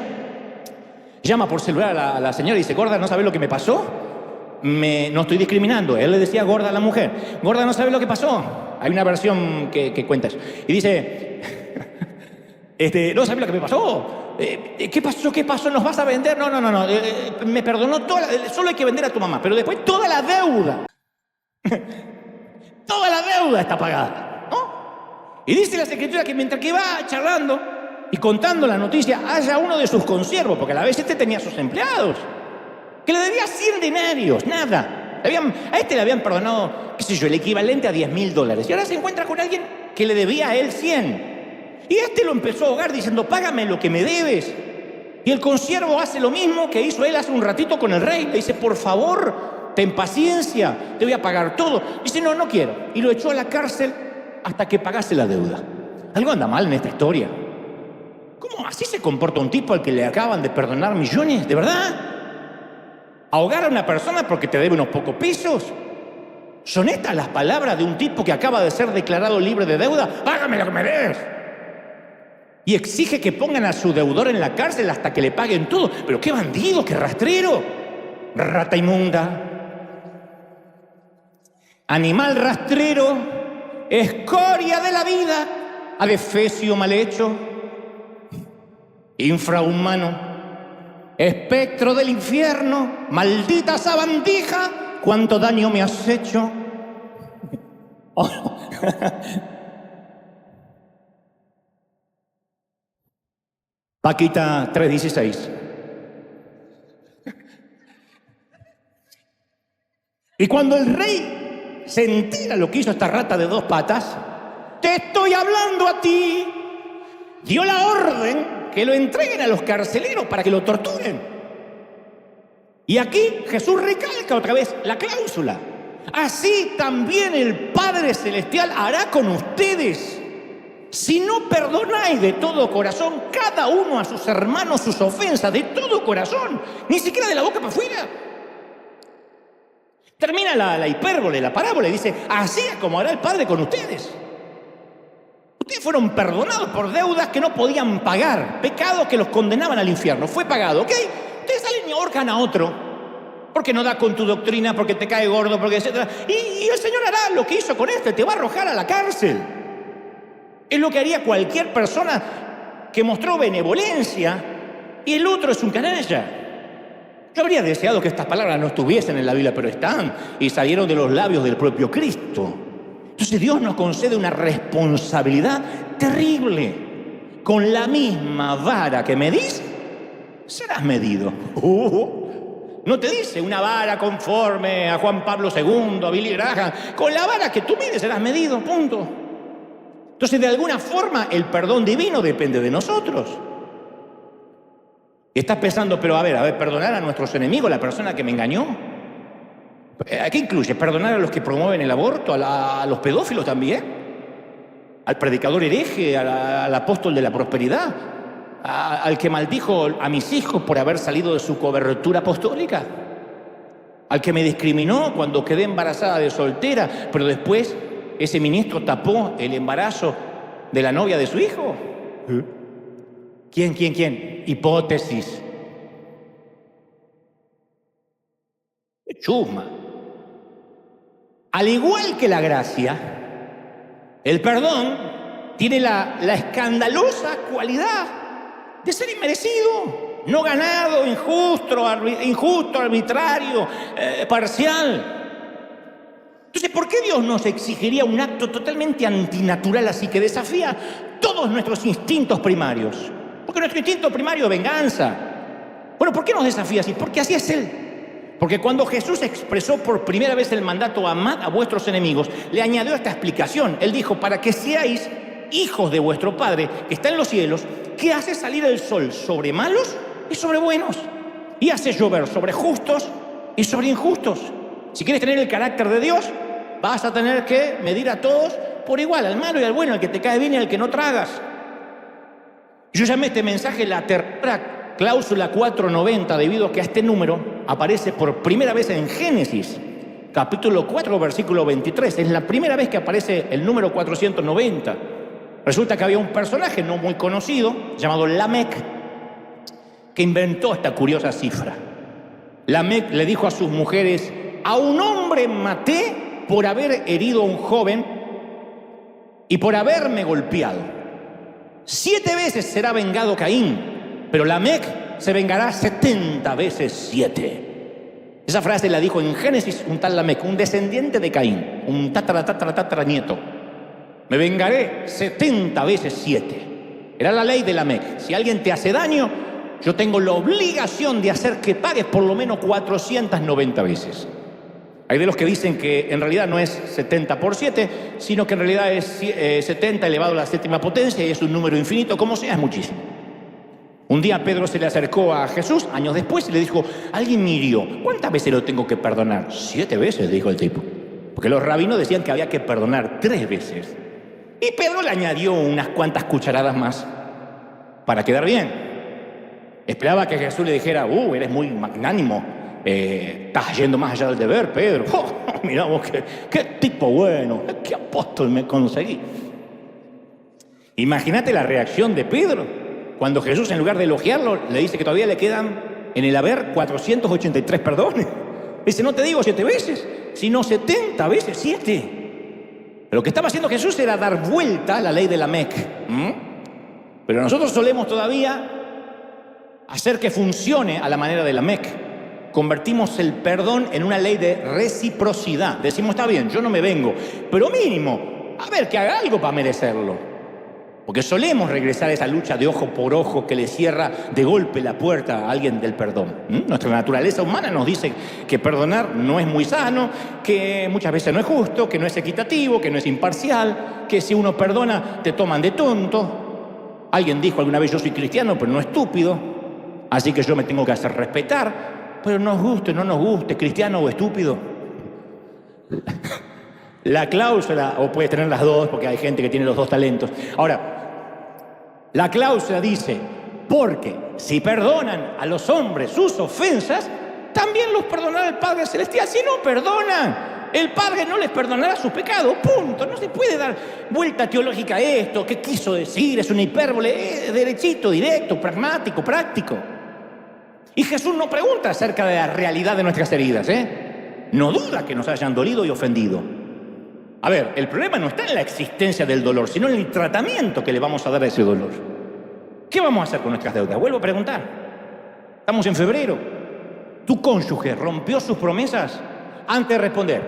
llama por celular a la señora y dice, gorda, ¿no sabes lo que me pasó? No estoy discriminando. Él le decía gorda a la mujer. Gorda, ¿no sabes lo que pasó? Hay una versión que cuenta eso. Y dice, ¿no sabes lo que me pasó? ¿Qué pasó? ¿Qué pasó? ¿Nos vas a vender? No. Me perdonó solo hay que vender a tu mamá, pero después toda la deuda. Toda la deuda está pagada, ¿no? Y dice la escritura que mientras que va charlando y contando la noticia, haya uno de sus consiervos, porque a la vez tenía sus empleados, que le debía 100 denarios, nada. A le habían perdonado, qué sé yo, el equivalente a $10.000. Y ahora se encuentra con alguien que le debía a él 100. Y lo empezó a ahogar diciendo, págame lo que me debes. Y el consiervo hace lo mismo que hizo él hace un ratito con el rey. Le dice, por favor, ten paciencia, te voy a pagar todo. Dice, no quiero. Y lo echó a la cárcel hasta que pagase la deuda. Algo anda mal en esta historia. ¿Cómo así se comporta un tipo al que le acaban de perdonar millones? ¿De verdad? ¿Ahogar a una persona porque te debe unos pocos pesos? ¿Son estas las palabras de un tipo que acaba de ser declarado libre de deuda? ¡Págame lo que me des! Y exige que pongan a su deudor en la cárcel hasta que le paguen todo. ¡Pero qué bandido, qué rastrero! Rata inmunda. Animal rastrero, escoria de la vida, adefesio mal hecho, infrahumano, espectro del infierno, maldita sabandija, cuánto daño me has hecho. Oh. Paquita 3:16. Y cuando el rey se entera lo que hizo esta rata de 2 patas, te estoy hablando a ti, dio la orden que lo entreguen a los carceleros para que lo torturen. Y aquí Jesús recalca otra vez la cláusula. Así también el Padre Celestial hará con ustedes si no perdonáis de todo corazón cada uno a sus hermanos sus ofensas, de todo corazón, ni siquiera de la boca para afuera. Termina la hipérbole, la parábola, y dice, así es como hará el Padre con ustedes. Ustedes fueron perdonados por deudas que no podían pagar, pecados que los condenaban al infierno. Fue pagado, ¿ok? Ustedes salen y ahorcan a otro, porque no da con tu doctrina, porque te cae gordo, porque etcétera. Y el Señor hará lo que hizo con te va a arrojar a la cárcel. Es lo que haría cualquier persona que mostró benevolencia y el otro es un canalla. Yo habría deseado que estas palabras no estuviesen en la Biblia, pero están y salieron de los labios del propio Cristo. Entonces Dios nos concede una responsabilidad terrible. Con la misma vara que medís, serás medido. No te dice una vara conforme a Juan Pablo II, a Billy Graham. Con la vara que tú mides serás medido, punto. Entonces, de alguna forma, el perdón divino depende de nosotros. Estás pensando, pero a ver, perdonar a nuestros enemigos, la persona que me engañó. ¿A qué incluye? ¿Perdonar a los que promueven el aborto? ¿A los pedófilos también? ¿Al predicador hereje? ¿Al apóstol de la prosperidad? ¿Al que maldijo a mis hijos por haber salido de su cobertura apostólica? ¿Al que me discriminó cuando quedé embarazada de soltera, pero después ese ministro tapó el embarazo de la novia de su hijo? ¿Quién? Hipótesis. Chusma. Al igual que la gracia, el perdón tiene la escandalosa cualidad de ser inmerecido, no ganado, injusto, arbitrario, parcial. Entonces, ¿por qué Dios nos exigiría un acto totalmente antinatural así que desafía todos nuestros instintos primarios? Porque nuestro instinto primario es venganza. Bueno, ¿por qué nos desafía así? Porque así es Él. Porque cuando Jesús expresó por primera vez el mandato amad a vuestros enemigos, le añadió esta explicación. Él dijo, para que seáis hijos de vuestro Padre que está en los cielos, que hace salir el sol sobre malos y sobre buenos, y hace llover sobre justos y sobre injustos. Si quieres tener el carácter de Dios, vas a tener que medir a todos por igual, al malo y al bueno, al que te cae bien y al que no tragas. Yo llamé este mensaje la tercera cláusula 490, debido a que este número aparece por primera vez en Génesis, capítulo 4, versículo 23. Es la primera vez que aparece el número 490. Resulta que había un personaje no muy conocido, llamado Lamec, que inventó esta curiosa cifra. Lamec le dijo a sus mujeres: a un hombre maté por haber herido a un joven y por haberme golpeado. 7 veces será vengado Caín, pero Lamec se vengará 70 veces 7. Esa frase la dijo en Génesis un tal Lamec, un descendiente de Caín, un tataranieto. Me vengaré 70 veces 7. Era la ley de Lamec. Si alguien te hace daño, yo tengo la obligación de hacer que pagues por lo menos 490 veces. Hay de los que dicen que en realidad no es 70 por 7, sino que en realidad es 70 elevado a la séptima potencia y es un número infinito, como sea, es muchísimo. Un día Pedro se le acercó a Jesús, años después, y le dijo: alguien me hirió, ¿cuántas veces lo tengo que perdonar? 7 veces, dijo el tipo. Porque los rabinos decían que había que perdonar 3 veces. Y Pedro le añadió unas cuantas cucharadas más para quedar bien. Esperaba que Jesús le dijera: eres muy magnánimo, estás yendo más allá del deber, Pedro. Mirá vos, qué tipo bueno, qué apóstol me conseguí. Imagínate la reacción de Pedro cuando Jesús, en lugar de elogiarlo, le dice que todavía le quedan en el haber 483 perdones. Dice: no te digo 7 veces, sino 70 veces 7. Pero lo que estaba haciendo Jesús era dar vuelta a la ley de Lamec. Pero nosotros solemos todavía hacer que funcione a la manera de Lamec. Convertimos el perdón en una ley de reciprocidad. Decimos: está bien, yo no me vengo, pero mínimo, a ver, que haga algo para merecerlo. Porque solemos regresar a esa lucha de ojo por ojo que le cierra de golpe la puerta a alguien del perdón. Nuestra naturaleza humana nos dice que perdonar no es muy sano, que muchas veces no es justo, que no es equitativo, que no es imparcial, que si uno perdona te toman de tonto. Alguien dijo alguna vez: yo soy cristiano, pero no estúpido, así que yo me tengo que hacer respetar. Pero nos guste, no nos guste, cristiano o estúpido. La cláusula, o puedes tener las dos, porque hay gente que tiene los dos talentos. Ahora, la cláusula dice: porque si perdonan a los hombres sus ofensas, también los perdonará el Padre Celestial. Si no perdonan, el Padre no les perdonará sus pecados. Punto. No se puede dar vuelta teológica a esto. ¿Qué quiso decir? Es una hipérbole. Es derechito, directo, pragmático, práctico. Y Jesús no pregunta acerca de la realidad de nuestras heridas, No duda que nos hayan dolido y ofendido. A ver, el problema no está en la existencia del dolor, sino en el tratamiento que le vamos a dar a ese dolor. ¿Qué vamos a hacer con nuestras deudas? Vuelvo a preguntar. Estamos en febrero. ¿Tu cónyuge rompió sus promesas? Antes de responder,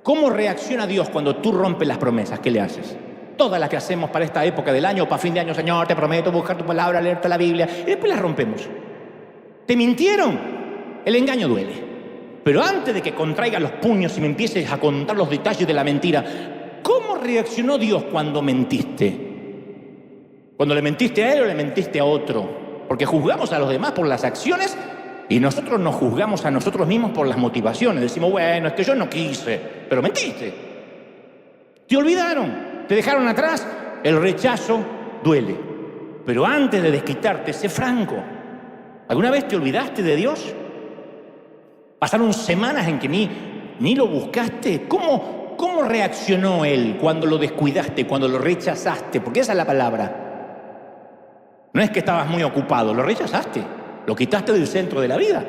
¿cómo reacciona Dios cuando tú rompes las promesas? ¿Qué le haces? Todas las que hacemos para esta época del año, para fin de año: Señor, te prometo buscar tu palabra, leerte la Biblia, y después las rompemos. ¿Te mintieron? El engaño duele. Pero antes de que contraigas los puños y me empieces a contar los detalles de la mentira, ¿cómo reaccionó Dios cuando mentiste? ¿Cuando le mentiste a él o le mentiste a otro? Porque juzgamos a los demás por las acciones y nosotros nos juzgamos a nosotros mismos por las motivaciones. Decimos: bueno, es que yo no quise, pero mentiste. Te olvidaron, te dejaron atrás. El rechazo duele. Pero antes de desquitarte, sé franco. ¿Alguna vez te olvidaste de Dios? ¿Pasaron semanas en que ni lo buscaste? ¿Cómo reaccionó Él cuando lo descuidaste, cuando lo rechazaste? Porque esa es la palabra. No es que estabas muy ocupado, lo rechazaste, lo quitaste del centro de la vida.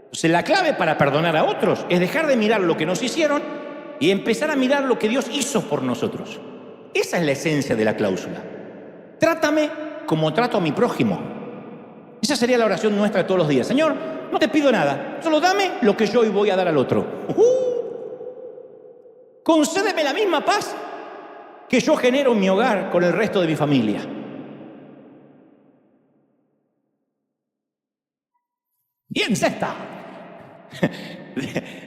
Entonces, la clave para perdonar a otros es dejar de mirar lo que nos hicieron y empezar a mirar lo que Dios hizo por nosotros. Esa es la esencia de la cláusula. Trátame como trato a mi prójimo. Esa sería la oración nuestra de todos los días. Señor, no te pido nada, solo dame lo que yo hoy voy a dar al otro. Concédeme la misma paz que yo genero en mi hogar con el resto de mi familia. Bien, sexta.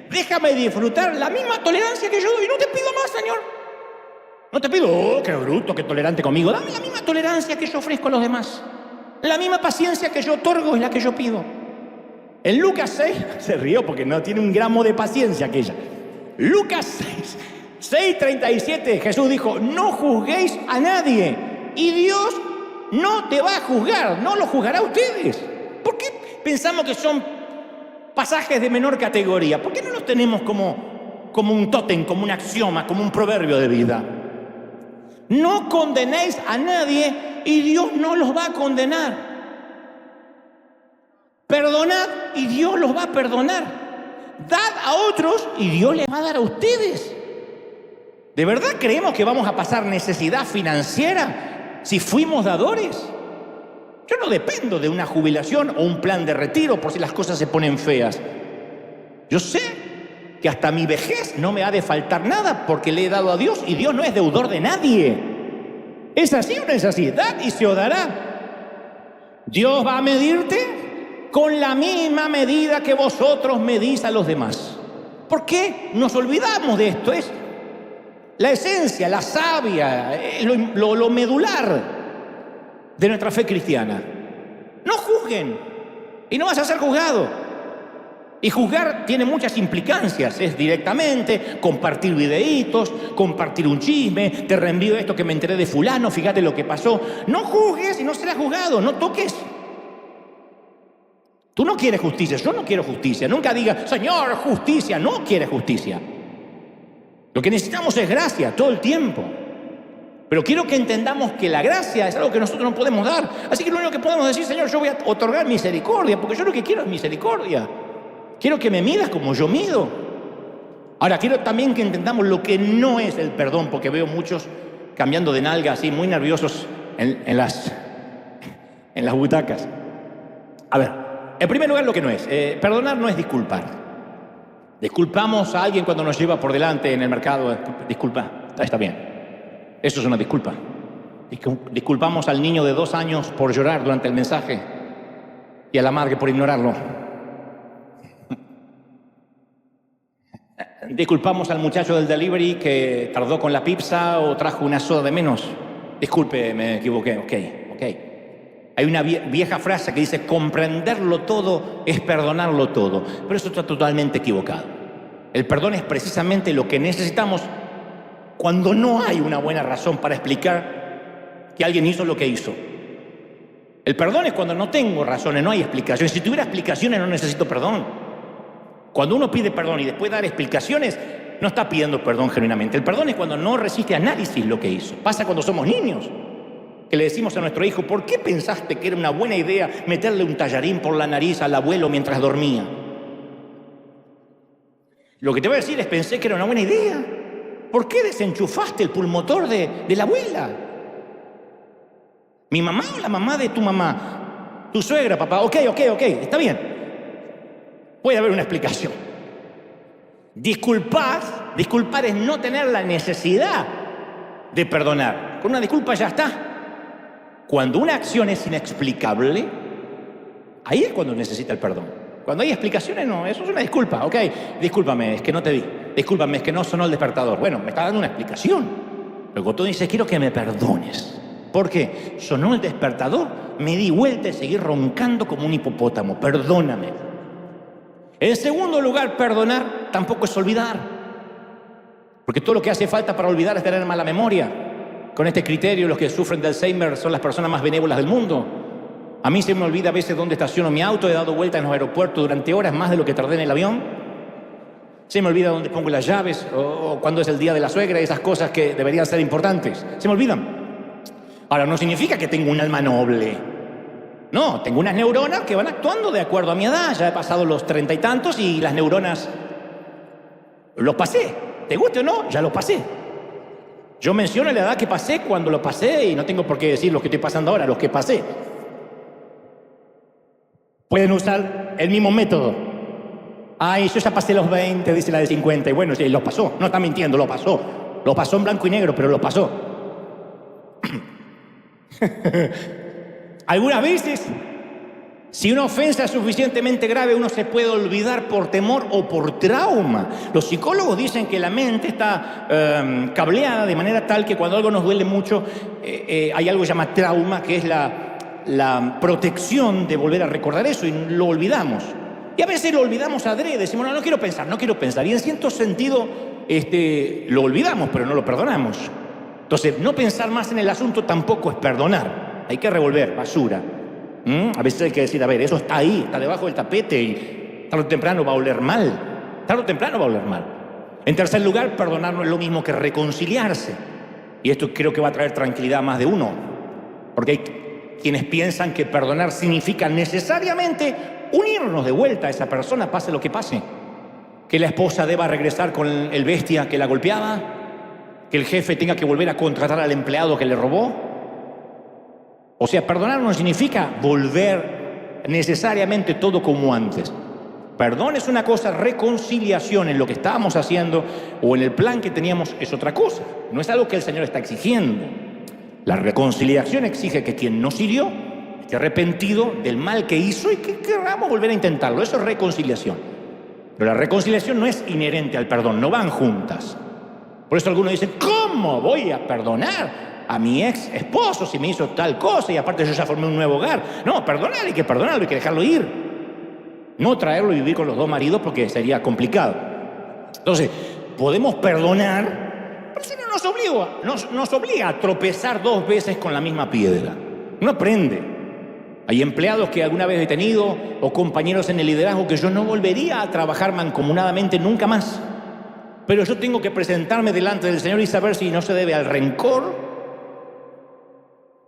Déjame disfrutar la misma tolerancia que yo doy. No te pido más, Señor. No te pido: qué bruto, qué tolerante conmigo. Dame la misma tolerancia que yo ofrezco a los demás. La misma paciencia que yo otorgo es la que yo pido. En Lucas 6, se rió porque no tiene un gramo de paciencia aquella. Lucas 6:37, Jesús dijo: no juzguéis a nadie, y Dios no te va a juzgar, no los juzgará a ustedes. ¿Por qué pensamos que son pasajes de menor categoría? ¿Por qué no los tenemos como un tótem, como un axioma, como un proverbio de vida? No condenéis a nadie y Dios no los va a condenar. Perdonad y Dios los va a perdonar. Dad a otros y Dios les va a dar a ustedes. ¿De verdad creemos que vamos a pasar necesidad financiera si fuimos dadores? Yo no dependo de una jubilación o un plan de retiro por si las cosas se ponen feas. Yo sé que hasta mi vejez no me ha de faltar nada porque le he dado a Dios y Dios no es deudor de nadie. ¿Es así o no es así? Dad y se os dará. Dios va a medirte con la misma medida que vosotros medís a los demás. ¿Por qué nos olvidamos de esto? Es la esencia, la savia, lo medular de nuestra fe cristiana. No juzguen y no vas a ser juzgado. Y juzgar tiene muchas implicancias. Es directamente compartir videitos, compartir un chisme, te reenvío esto que me enteré de fulano, fíjate lo que pasó. No juzgues y no serás juzgado, no toques. Tú no quieres justicia, yo no quiero justicia. Nunca digas, Señor, justicia. No quieres justicia. Lo que necesitamos es gracia todo el tiempo. Pero quiero que entendamos que la gracia es algo que nosotros no podemos dar. Así que lo único que podemos decir, Señor, yo voy a otorgar misericordia, porque yo lo que quiero es misericordia. Quiero que me midas como yo mido. Ahora, quiero también que entendamos lo que no es el perdón, porque veo muchos cambiando de nalga así, muy nerviosos en las butacas. A ver, en primer lugar, lo que no es. Perdonar no es disculpar. Disculpamos a alguien cuando nos lleva por delante en el mercado. Disculpa, está bien. Eso es una disculpa. Disculpamos al niño de 2 años por llorar durante el mensaje y a la madre por ignorarlo. Disculpamos al muchacho del delivery que tardó con la pizza o trajo una soda de menos. Disculpe, me equivoqué. Ok. Hay una vieja frase que dice, comprenderlo todo es perdonarlo todo. Pero eso está totalmente equivocado. El perdón es precisamente lo que necesitamos cuando no hay una buena razón para explicar que alguien hizo lo que hizo. El perdón es cuando no tengo razones, no hay explicaciones. Si tuviera explicaciones no necesito perdón. Cuando uno pide perdón y después dar explicaciones, no está pidiendo perdón genuinamente. El perdón es cuando no resiste análisis lo que hizo. Pasa cuando somos niños, que le decimos a nuestro hijo, ¿por qué pensaste que era una buena idea meterle un tallarín por la nariz al abuelo mientras dormía? Lo que te voy a decir es, pensé que era una buena idea. ¿Por qué desenchufaste el pulmotor de la abuela? ¿Mi mamá o la mamá de tu mamá? Tu suegra, papá. Ok, está bien. Puede haber una explicación. Disculpar es no tener la necesidad de perdonar. Con una disculpa ya está. Cuando una acción es inexplicable, ahí es cuando necesita el perdón. Cuando hay explicaciones, no, eso es una disculpa. Ok, discúlpame, es que no te vi. Discúlpame, es que no sonó el despertador. Bueno, me está dando una explicación. Luego tú dices, quiero que me perdones. ¿Por qué? Sonó el despertador, me di vuelta y seguí roncando como un hipopótamo. Perdóname. En segundo lugar, perdonar tampoco es olvidar. Porque todo lo que hace falta para olvidar es tener mala memoria. Con este criterio, los que sufren de Alzheimer son las personas más benévolas del mundo. A mí se me olvida a veces dónde estaciono mi auto. He dado vueltas en los aeropuertos durante horas, más de lo que tardé en el avión. Se me olvida dónde pongo las llaves o cuándo es el día de la suegra, esas cosas que deberían ser importantes. Se me olvidan. Ahora, no significa que tengo un alma noble. No, tengo unas neuronas que van actuando de acuerdo a mi edad. Ya he pasado los 30 y tantos y las neuronas los pasé. ¿Te guste o no? Ya los pasé. Yo menciono la edad que pasé cuando lo pasé y no tengo por qué decir lo que estoy pasando ahora, los que pasé. Pueden usar el mismo método. Ay, yo ya pasé los 20, dice la de 50. Y bueno, sí, lo pasó. No está mintiendo, lo pasó. Lo pasó en blanco y negro, pero lo pasó. Algunas veces, si una ofensa es suficientemente grave, uno se puede olvidar por temor o por trauma. Los psicólogos dicen que la mente está cableada de manera tal que cuando algo nos duele mucho, hay algo que se llama trauma, que es la protección de volver a recordar eso y lo olvidamos. Y a veces lo olvidamos adrede, decimos, no quiero pensar. Y en cierto sentido lo olvidamos, pero no lo perdonamos. Entonces, no pensar más en el asunto tampoco es perdonar. hay que revolver, basura. A veces hay que decir, a ver, eso está ahí, está debajo del tapete y tarde o temprano va a oler mal. Tarde o temprano va a oler mal. En tercer lugar, perdonar no es lo mismo que reconciliarse. Y esto creo que va a traer tranquilidad a más de uno. Porque hay quienes piensan que perdonar significa necesariamente unirnos de vuelta a esa persona, pase lo que pase. Que la esposa deba regresar con el bestia que la golpeaba, que el jefe tenga que volver a contratar al empleado que le robó. O sea, perdonar no significa volver necesariamente todo como antes. Perdón es una cosa, reconciliación en lo que estábamos haciendo o en el plan que teníamos es otra cosa. No es algo que el Señor está exigiendo. La reconciliación exige que quien nos hirió esté arrepentido del mal que hizo y que queramos volver a intentarlo. Eso es reconciliación. Pero la reconciliación no es inherente al perdón, no van juntas. Por eso algunos dicen, ¿cómo voy a perdonar a mi ex esposo si me hizo tal cosa y aparte yo ya formé un nuevo hogar? No, perdonar, hay que perdonarlo, hay que dejarlo ir. No traerlo y vivir con los dos maridos porque sería complicado. Entonces, podemos perdonar, pero si no nos obliga a tropezar 2 veces con la misma piedra. Uno aprende. Hay empleados que alguna vez he tenido o compañeros en el liderazgo que yo no volvería a trabajar mancomunadamente nunca más. Pero yo tengo que presentarme delante del Señor y saber si no se debe al rencor,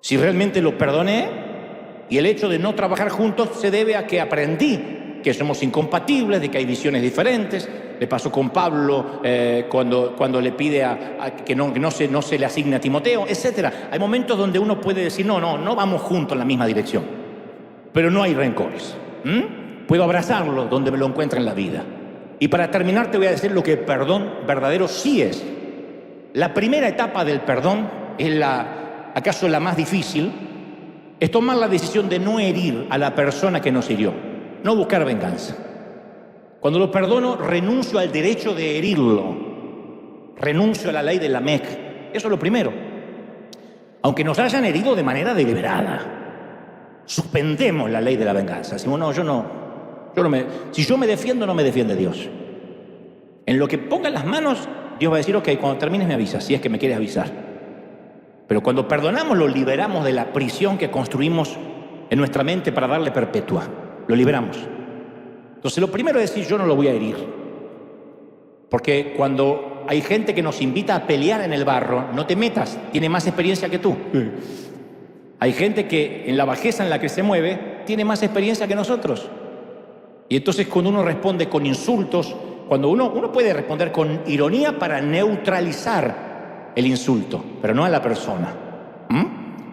si realmente lo perdoné, y el hecho de no trabajar juntos se debe a que aprendí que somos incompatibles, de que hay visiones diferentes. Le pasó con Pablo cuando le pide que no se le asigne a Timoteo, etc. Hay momentos donde uno puede decir, no vamos juntos en la misma dirección, pero no hay rencores. Puedo abrazarlo donde me lo encuentre en la vida. Y para terminar te voy a decir lo que el perdón verdadero sí es. La primera etapa del perdón es acaso la más difícil, es tomar la decisión de no herir a la persona que nos hirió, no buscar venganza. Cuando lo perdono, renuncio al derecho de herirlo, renuncio a la ley de Lamec. Eso es lo primero. Aunque nos hayan herido de manera deliberada, suspendemos la ley de la venganza. Decimos, si yo me defiendo, no me defiende Dios. En lo que ponga las manos, Dios va a decir, ok, cuando termines me avisas, si es que me quieres avisar. Pero cuando perdonamos, lo liberamos de la prisión que construimos en nuestra mente para darle perpetua. Lo liberamos. Entonces, lo primero es decir, yo no lo voy a herir. Porque cuando hay gente que nos invita a pelear en el barro, no te metas, tiene más experiencia que tú. Hay gente que en la bajeza en la que se mueve, tiene más experiencia que nosotros. Y entonces cuando uno responde con insultos, cuando uno puede responder con ironía para neutralizar el insulto, pero no a la persona,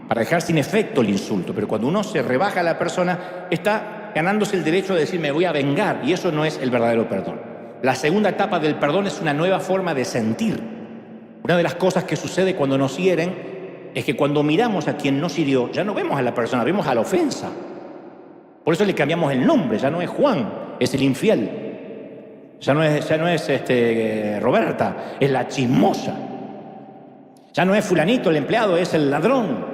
para dejar sin efecto el insulto. Pero cuando uno se rebaja a la persona, está ganándose el derecho de decir me voy a vengar, y eso no es el verdadero perdón. La segunda etapa del perdón es una nueva forma de sentir. Una de las cosas que sucede cuando nos hieren es que cuando miramos a quien nos hirió, ya no vemos a la persona, vemos a la ofensa. Por eso le cambiamos el nombre, ya no es Juan, es el infiel. Ya no es Roberta, es la chismosa. Ya no es fulanito el empleado, es el ladrón.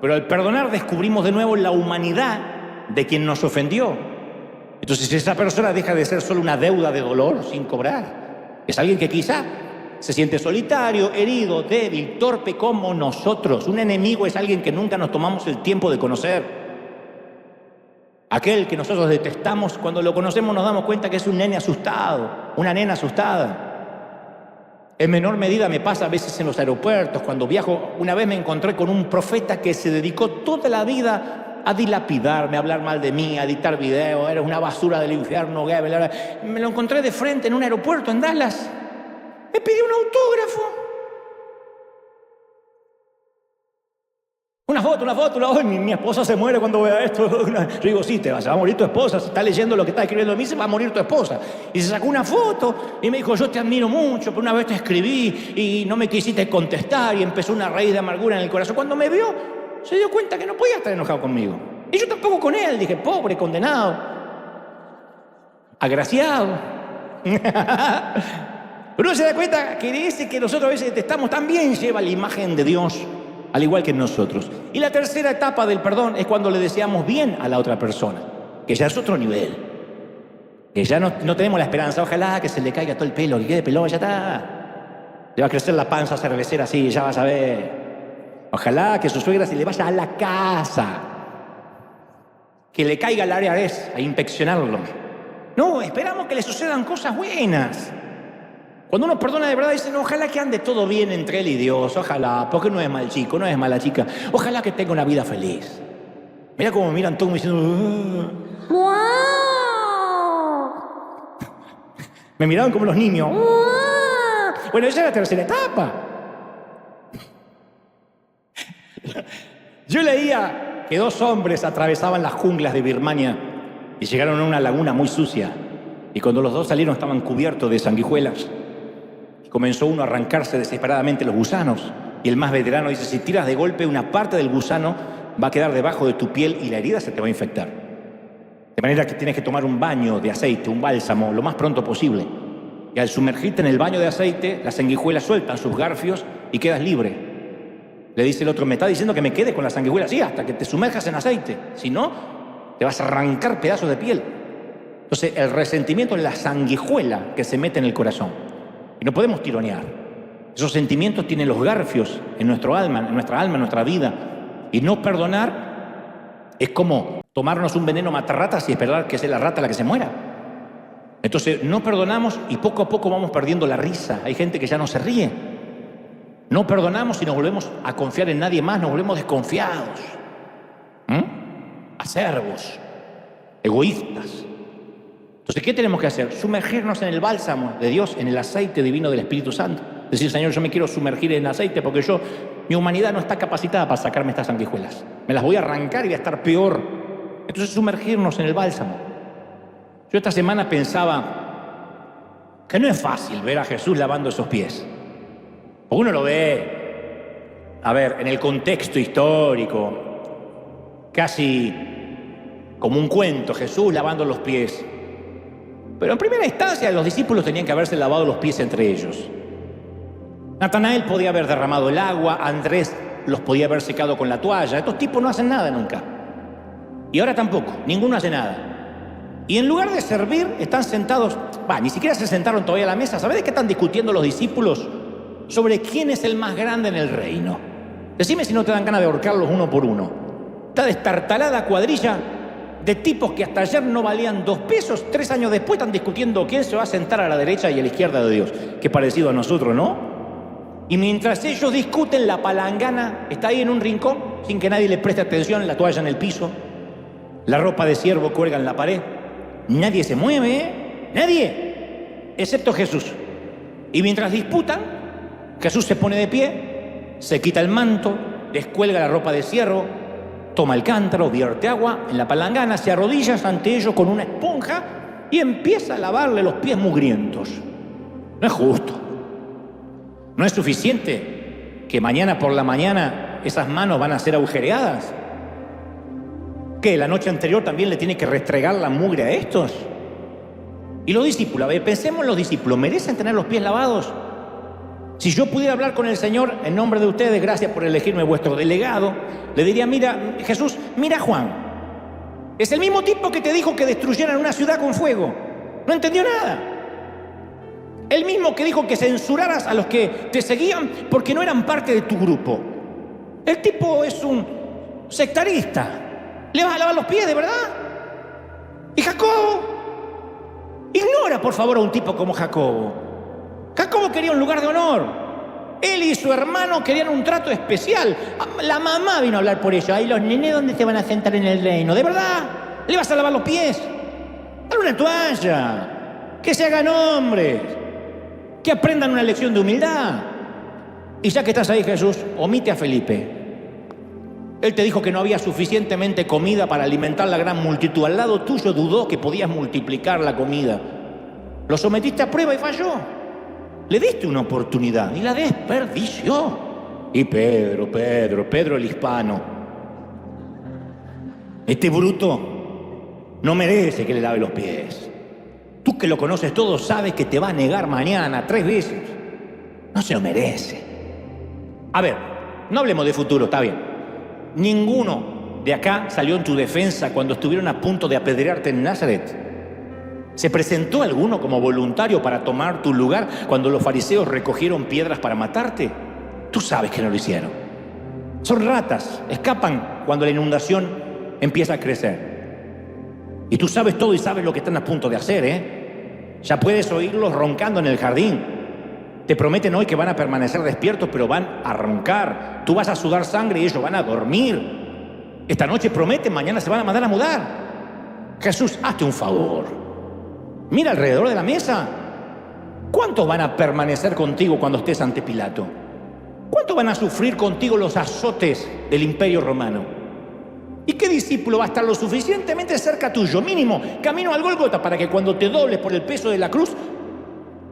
Pero al perdonar descubrimos de nuevo la humanidad de quien nos ofendió. Entonces esa persona deja de ser solo una deuda de dolor sin cobrar. Es alguien que quizá se siente solitario, herido, débil, torpe como nosotros. Un enemigo es alguien que nunca nos tomamos el tiempo de conocer. Aquel que nosotros detestamos, cuando lo conocemos nos damos cuenta que es un nene asustado, una nena asustada. En menor medida me pasa a veces en los aeropuertos, cuando viajo. Una vez me encontré con un profeta que se dedicó toda la vida a dilapidarme, a hablar mal de mí, a editar videos, eres una basura del infierno. Me lo encontré de frente en un aeropuerto en Dallas. Me pidió un autógrafo. Una foto. Ay, mi esposa se muere cuando vea esto. Yo digo, sí, se va a morir tu esposa. Si está leyendo lo que está escribiendo a mí, se va a morir tu esposa. Y se sacó una foto y me dijo, yo te admiro mucho, pero una vez te escribí y no me quisiste contestar, y empezó una raíz de amargura en el corazón. Cuando me vio, se dio cuenta que no podía estar enojado conmigo. Y yo tampoco con él. Dije, pobre, condenado, agraciado. Pero uno se da cuenta que ese que nosotros a veces detestamos también lleva la imagen de Dios, al igual que nosotros. Y la tercera etapa del perdón es cuando le deseamos bien a la otra persona, que ya es otro nivel, que ya no tenemos la esperanza, ojalá que se le caiga todo el pelo, que quede pelón, ya está, le va a crecer la panza cervecera así, ya vas a ver. Ojalá que su suegra se le vaya a la casa, que le caiga al IRS a inspeccionarlo. No, esperamos que le sucedan cosas buenas. Cuando uno perdona de verdad, dice, no, ojalá que ande todo bien entre él y Dios, ojalá, porque no es mal chico, no es mala chica, ojalá que tenga una vida feliz. Mira cómo me miran todos diciendo, ¡Wow! me miraban como los niños. ¡Wow! Bueno, esa es la tercera etapa. Yo leía que 2 hombres atravesaban las junglas de Birmania y llegaron a una laguna muy sucia. Y cuando los 2 salieron estaban cubiertos de sanguijuelas. Comenzó uno a arrancarse desesperadamente los gusanos. Y el más veterano dice, si tiras de golpe una parte del gusano, va a quedar debajo de tu piel y la herida se te va a infectar. De manera que tienes que tomar un baño de aceite, un bálsamo, lo más pronto posible. Y al sumergirte en el baño de aceite, las sanguijuelas sueltan sus garfios y quedas libre. Le dice el otro, ¿me está diciendo que me quede con las sanguijuelas? Sí, hasta que te sumerjas en aceite. Si no, te vas a arrancar pedazos de piel. Entonces, el resentimiento es la sanguijuela que se mete en el corazón. Y no podemos tironear. Esos sentimientos tienen los garfios en nuestra alma, en nuestra vida. Y no perdonar es como tomarnos un veneno matarratas y esperar que sea la rata la que se muera. Entonces, no perdonamos y poco a poco vamos perdiendo la risa. Hay gente que ya no se ríe. No perdonamos y nos volvemos a confiar en nadie más, nos volvemos desconfiados, acervos, egoístas. Entonces, ¿qué tenemos que hacer? Sumergirnos en el bálsamo de Dios, en el aceite divino del Espíritu Santo. Decir, Señor, yo me quiero sumergir en aceite porque mi humanidad no está capacitada para sacarme estas sanguijuelas. Me las voy a arrancar y voy a estar peor. Entonces, sumergirnos en el bálsamo. Yo esta semana pensaba que no es fácil ver a Jesús lavando esos pies. Porque uno lo ve, a ver, en el contexto histórico, casi como un cuento, Jesús lavando los pies. Pero en primera instancia los discípulos tenían que haberse lavado los pies entre ellos. Natanael podía haber derramado el agua, Andrés los podía haber secado con la toalla. Estos tipos no hacen nada nunca. Y ahora tampoco, ninguno hace nada. Y en lugar de servir, están sentados, ni siquiera se sentaron todavía a la mesa. ¿Sabés de qué están discutiendo los discípulos? Sobre quién es el más grande en el reino. Decime si no te dan ganas de ahorcarlos uno por uno. Esta destartalada cuadrilla de tipos que hasta ayer no valían 2 pesos, 3 años después están discutiendo quién se va a sentar a la derecha y a la izquierda de Dios. Qué parecido a nosotros, ¿no? Y mientras ellos discuten, la palangana está ahí en un rincón, sin que nadie le preste atención, la toalla en el piso, la ropa de siervo cuelga en la pared. Nadie se mueve, ¿eh? Nadie, excepto Jesús. Y mientras disputan, Jesús se pone de pie, se quita el manto, descuelga la ropa de siervo, toma el cántaro, vierte agua en la palangana, se arrodilla ante ellos con una esponja y empieza a lavarle los pies mugrientos. No es justo. No es suficiente que mañana por la mañana esas manos van a ser agujereadas. ¿Qué? ¿La noche anterior también le tiene que restregar la mugre a estos? Y los discípulos, a ver, pensemos en los discípulos, ¿merecen tener los pies lavados? Si yo pudiera hablar con el Señor en nombre de ustedes, gracias por elegirme vuestro delegado, le diría, mira, Jesús, mira Juan, es el mismo tipo que te dijo que destruyeran una ciudad con fuego. No entendió nada. El mismo que dijo que censuraras a los que te seguían porque no eran parte de tu grupo. El tipo es un sectarista. ¿Le vas a lavar los pies, de verdad? ¿Y Jacobo? Ignora, por favor, a un tipo como Jacobo. Jacobo quería un lugar de honor. Él y su hermano querían un trato especial. La mamá vino a hablar por ello. ¿Y los nenes dónde se van a sentar en el reino? ¿De verdad? ¿Le vas a lavar los pies? Dale una toalla. Que se hagan hombres. Que aprendan una lección de humildad. Y ya que estás ahí, Jesús, omite a Felipe. Él te dijo que no había suficientemente comida para alimentar la gran multitud. Al lado tuyo dudó que podías multiplicar la comida. Lo sometiste a prueba y falló. Le diste una oportunidad y la desperdició. Y Pedro el hispano, este bruto no merece que le lave los pies. Tú que lo conoces todo sabes que te va a negar mañana 3 veces. No se lo merece. A ver, no hablemos de futuro, está bien. Ninguno de acá salió en tu defensa cuando estuvieron a punto de apedrearte en Nazaret. ¿Se presentó alguno como voluntario para tomar tu lugar cuando los fariseos recogieron piedras para matarte? Tú sabes que no lo hicieron. Son ratas, escapan cuando la inundación empieza a crecer. Y tú sabes todo y sabes lo que están a punto de hacer, ¿eh? Ya puedes oírlos roncando en el jardín. Te prometen hoy que van a permanecer despiertos, pero van a roncar. Tú vas a sudar sangre y ellos van a dormir. Esta noche prometen, mañana se van a mandar a mudar. Jesús, hazte un favor. Mira alrededor de la mesa. ¿Cuántos van a permanecer contigo cuando estés ante Pilato? ¿Cuánto van a sufrir contigo los azotes del Imperio Romano? ¿Y qué discípulo va a estar lo suficientemente cerca tuyo, mínimo, camino al Gólgota, para que cuando te dobles por el peso de la cruz,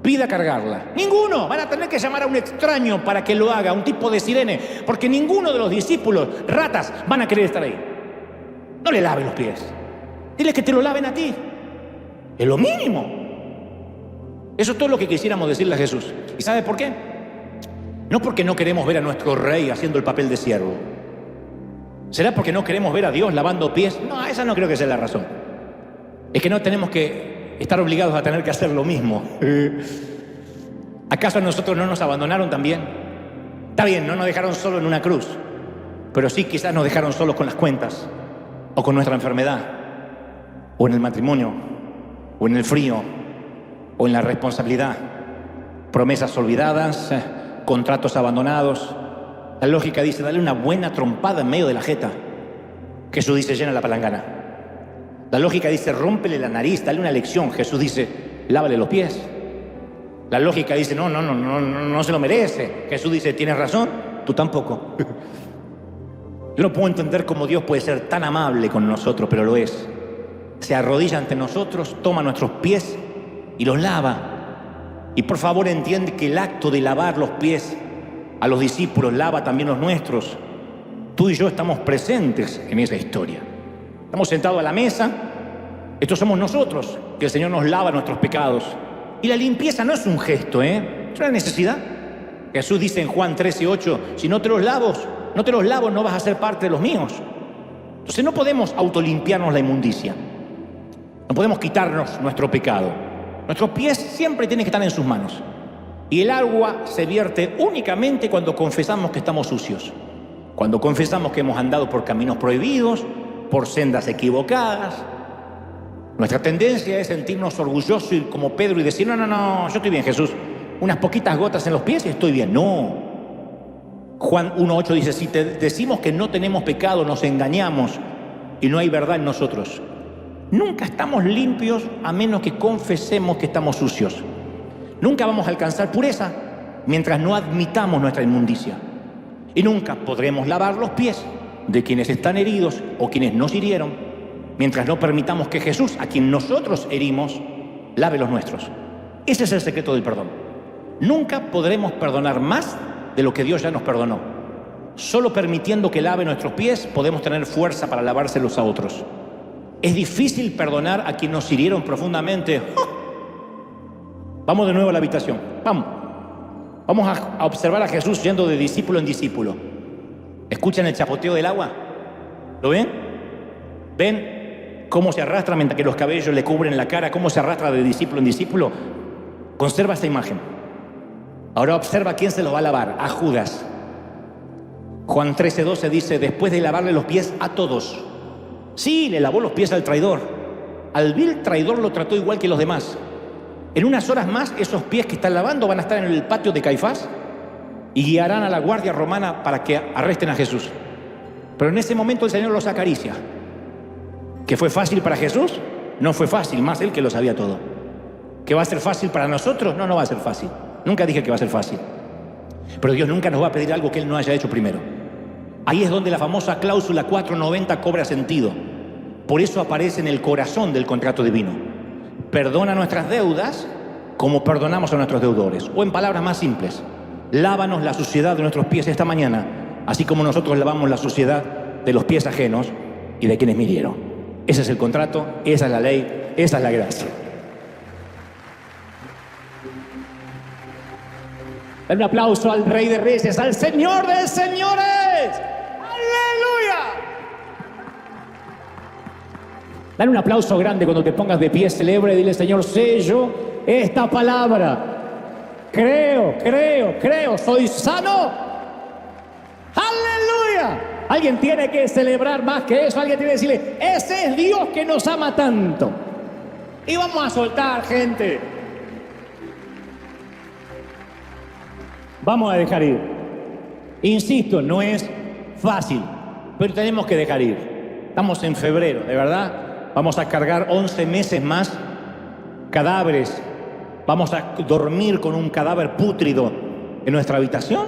pida cargarla? Ninguno. Van a tener que llamar a un extraño para que lo haga, un tipo de sirene, porque ninguno de los discípulos, ratas, van a querer estar ahí. No le laves los pies. Dile que te lo laven a ti. Es lo mínimo. Eso es todo lo que quisiéramos decirle a Jesús. ¿Y sabe por qué? No porque no queremos ver a nuestro rey haciendo el papel de siervo. ¿Será porque no queremos ver a Dios lavando pies? No, esa no creo que sea la razón. Es que no tenemos que estar obligados a tener que hacer lo mismo. ¿Acaso a nosotros no nos abandonaron también? Está bien, no nos dejaron solo en una cruz, pero sí quizás nos dejaron solos con las cuentas, o con nuestra enfermedad, o en el matrimonio, o en el frío, o en la responsabilidad. Promesas olvidadas, contratos abandonados. La lógica dice, dale una buena trompada en medio de la jeta. Jesús dice, llena la palangana. La lógica dice, rómpele la nariz, dale una lección. Jesús dice, lávale los pies. La lógica dice, no se lo merece. Jesús dice, tienes razón, tú tampoco. Yo no puedo entender cómo Dios puede ser tan amable con nosotros, pero lo es. Se arrodilla ante nosotros, toma nuestros pies y los lava. Y por favor entiende que el acto de lavar los pies a los discípulos lava también los nuestros. Tú y yo estamos presentes en esa historia. Estamos sentados a la mesa. Estos somos nosotros, que el Señor nos lava nuestros pecados. Y la limpieza no es un gesto, es una necesidad. Jesús dice en Juan 13:8, si no te los lavo, no vas a ser parte de los míos. Entonces no podemos autolimpiarnos la inmundicia. No podemos quitarnos nuestro pecado. Nuestros pies siempre tienen que estar en sus manos. Y el agua se vierte únicamente cuando confesamos que estamos sucios. Cuando confesamos que hemos andado por caminos prohibidos, por sendas equivocadas. Nuestra tendencia es sentirnos orgullosos y como Pedro y decir, no, yo estoy bien, Jesús. Unas poquitas gotas en los pies y estoy bien. No. Juan 1:8 dice, si te decimos que no tenemos pecado, nos engañamos y no hay verdad en nosotros. Nunca estamos limpios a menos que confesemos que estamos sucios. Nunca vamos a alcanzar pureza mientras no admitamos nuestra inmundicia. Y nunca podremos lavar los pies de quienes están heridos o quienes nos hirieron mientras no permitamos que Jesús, a quien nosotros herimos, lave los nuestros. Ese es el secreto del perdón. Nunca podremos perdonar más de lo que Dios ya nos perdonó. Solo permitiendo que lave nuestros pies podemos tener fuerza para lavárselos a otros. Es difícil perdonar a quienes nos hirieron profundamente. Vamos de nuevo a la habitación. Vamos a observar a Jesús yendo de discípulo en discípulo. ¿Escuchan el chapoteo del agua? ¿Lo ven? ¿Ven cómo se arrastra mientras que los cabellos le cubren la cara? ¿Cómo se arrastra de discípulo en discípulo? Conserva esta imagen. Ahora observa quién se los va a lavar. A Judas. Juan 13:12 dice, después de lavarle los pies a todos. Sí, le lavó los pies al traidor. Al vil traidor lo trató igual que los demás. En unas horas más, esos pies que están lavando van a estar en el patio de Caifás y guiarán a la guardia romana para que arresten a Jesús. Pero en ese momento el Señor los acaricia. ¿Que fue fácil para Jesús? No fue fácil, más Él que lo sabía todo. ¿Que va a ser fácil para nosotros? No va a ser fácil. Nunca dije que va a ser fácil. Pero Dios nunca nos va a pedir algo que Él no haya hecho primero. Ahí es donde la famosa cláusula 490 cobra sentido. Por eso aparece en el corazón del contrato divino. Perdona nuestras deudas como perdonamos a nuestros deudores. O en palabras más simples, lávanos la suciedad de nuestros pies esta mañana, así como nosotros lavamos la suciedad de los pies ajenos y de quienes me hirieron. Ese es el contrato, esa es la ley, esa es la gracia. Dale un aplauso al Rey de Reyes, al Señor de Señores. ¡Aleluya! Dale un aplauso grande cuando te pongas de pie, celebra y dile, Señor, sello esta palabra. Creo, soy sano. ¡Aleluya! Alguien tiene que celebrar más que eso. Alguien tiene que decirle, ese es Dios que nos ama tanto. Y vamos a soltar, gente. Vamos a dejar ir. Insisto, no es fácil, pero tenemos que dejar ir. Estamos en febrero, de verdad. Vamos a cargar 11 meses más cadáveres. Vamos a dormir con un cadáver pútrido en nuestra habitación.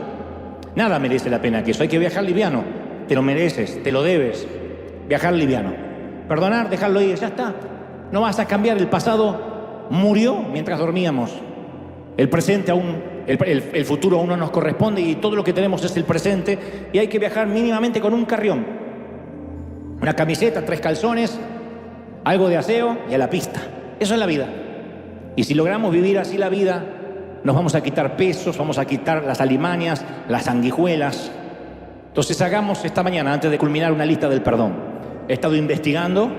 Nada merece la pena que eso. Hay que viajar liviano. Te lo mereces, te lo debes. Viajar liviano. Perdonar, dejarlo ir, ya está. No vas a cambiar. El pasado murió mientras dormíamos. El presente aún, el futuro aún no nos corresponde y todo lo que tenemos es el presente y hay que viajar mínimamente con un carrión. Una camiseta, 3 calzones, algo de aseo y a la pista. Eso es la vida. Y si logramos vivir así la vida, nos vamos a quitar pesos, vamos a quitar las alimañas, las sanguijuelas. Entonces hagamos esta mañana, antes de culminar, una lista del perdón. He estado investigando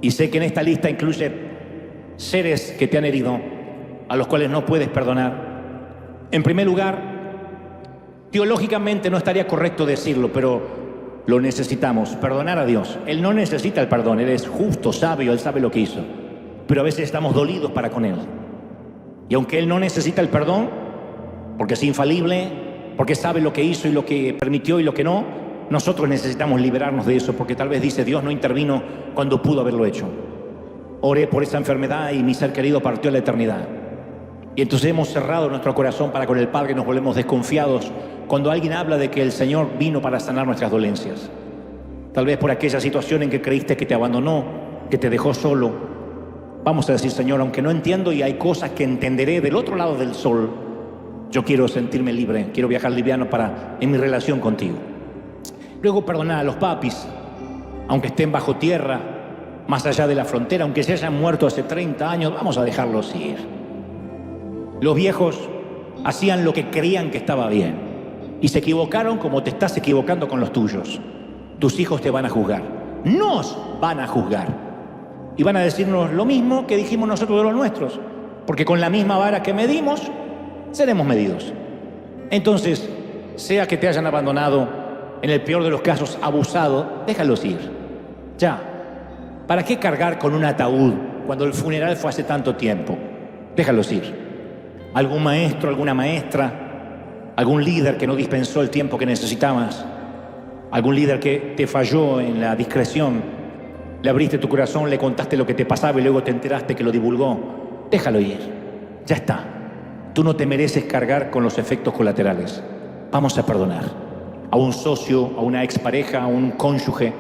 y sé que en esta lista incluye seres que te han herido, a los cuales no puedes perdonar. En primer lugar, teológicamente no estaría correcto decirlo, pero lo necesitamos, perdonar a Dios. Él no necesita el perdón, Él es justo, sabio, Él sabe lo que hizo. Pero a veces estamos dolidos para con Él. Y aunque Él no necesita el perdón, porque es infalible, porque sabe lo que hizo y lo que permitió y lo que no, nosotros necesitamos liberarnos de eso, porque tal vez dice, Dios no intervino cuando pudo haberlo hecho. Oré por esa enfermedad y mi ser querido partió a la eternidad. Y entonces hemos cerrado nuestro corazón para con el Padre, nos volvemos desconfiados cuando alguien habla de que el Señor vino para sanar nuestras dolencias. Tal vez por aquella situación en que creíste que te abandonó, que te dejó solo. Vamos a decir, Señor, aunque no entiendo y hay cosas que entenderé del otro lado del sol, yo quiero sentirme libre, quiero viajar liviano en mi relación contigo. Luego perdonar a los papis, aunque estén bajo tierra, más allá de la frontera, aunque se hayan muerto hace 30 años, vamos a dejarlos ir. Los viejos hacían lo que creían que estaba bien y se equivocaron como te estás equivocando con los tuyos. Tus hijos te van a juzgar, nos van a juzgar y van a decirnos lo mismo que dijimos nosotros de los nuestros, porque con la misma vara que medimos, seremos medidos. Entonces, sea que te hayan abandonado, en el peor de los casos abusado, déjalos ir. Ya, ¿para qué cargar con un ataúd cuando el funeral fue hace tanto tiempo? Déjalos ir. Algún maestro, alguna maestra, algún líder que no dispensó el tiempo que necesitabas, algún líder que te falló en la discreción, le abriste tu corazón, le contaste lo que te pasaba y luego te enteraste que lo divulgó. Déjalo ir, ya está. Tú no te mereces cargar con los efectos colaterales. Vamos a perdonar a un socio, a una expareja, a un cónyuge,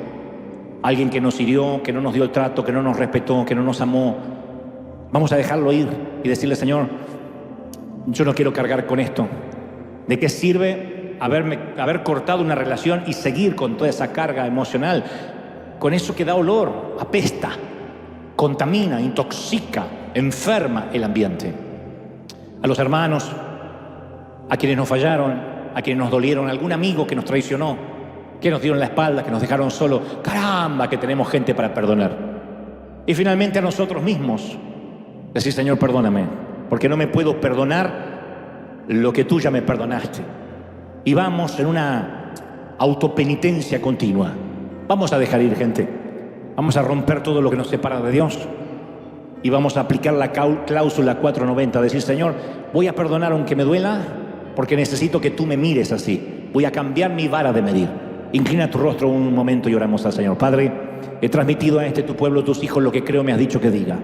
a alguien que nos hirió, que no nos dio el trato, que no nos respetó, que no nos amó. Vamos a dejarlo ir y decirle, Señor, yo no quiero cargar con esto. ¿De qué sirve haber cortado una relación y seguir con toda esa carga emocional? Con eso que da olor, apesta, contamina, intoxica, enferma el ambiente. A los hermanos, a quienes nos fallaron, a quienes nos dolieron, algún amigo que nos traicionó, que nos dieron la espalda, que nos dejaron solos. ¡Caramba, que tenemos gente para perdonar! Y finalmente a nosotros mismos, decir, Señor, perdóname, porque no me puedo perdonar lo que tú ya me perdonaste. Y vamos en una autopenitencia continua. Vamos a dejar ir, gente. Vamos a romper todo lo que nos separa de Dios. Y vamos a aplicar la cláusula 490. Decir, Señor, voy a perdonar aunque me duela, porque necesito que tú me mires así. Voy a cambiar mi vara de medir. Inclina tu rostro un momento y oramos al Señor. Padre, he transmitido a tu pueblo, tus hijos, lo que creo me has dicho que diga.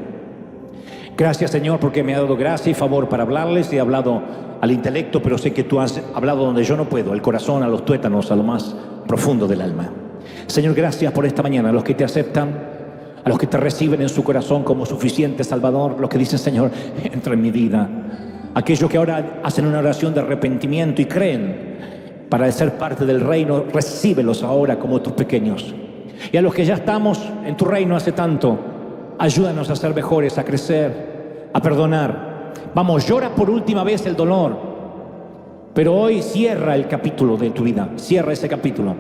Gracias, Señor, porque me ha dado gracia y favor para hablarles. He hablado al intelecto, pero sé que tú has hablado donde yo no puedo, al corazón, a los tuétanos, a lo más profundo del alma. Señor, gracias por esta mañana, a los que te aceptan, a los que te reciben en su corazón como suficiente Salvador, los que dicen, Señor, entra en mi vida. Aquellos que ahora hacen una oración de arrepentimiento y creen para ser parte del reino, recíbelos ahora como tus pequeños. Y a los que ya estamos en tu reino hace tanto, ayúdanos a ser mejores, a crecer, a perdonar. Vamos, llora por última vez el dolor, pero hoy cierra el capítulo de tu vida, cierra ese capítulo.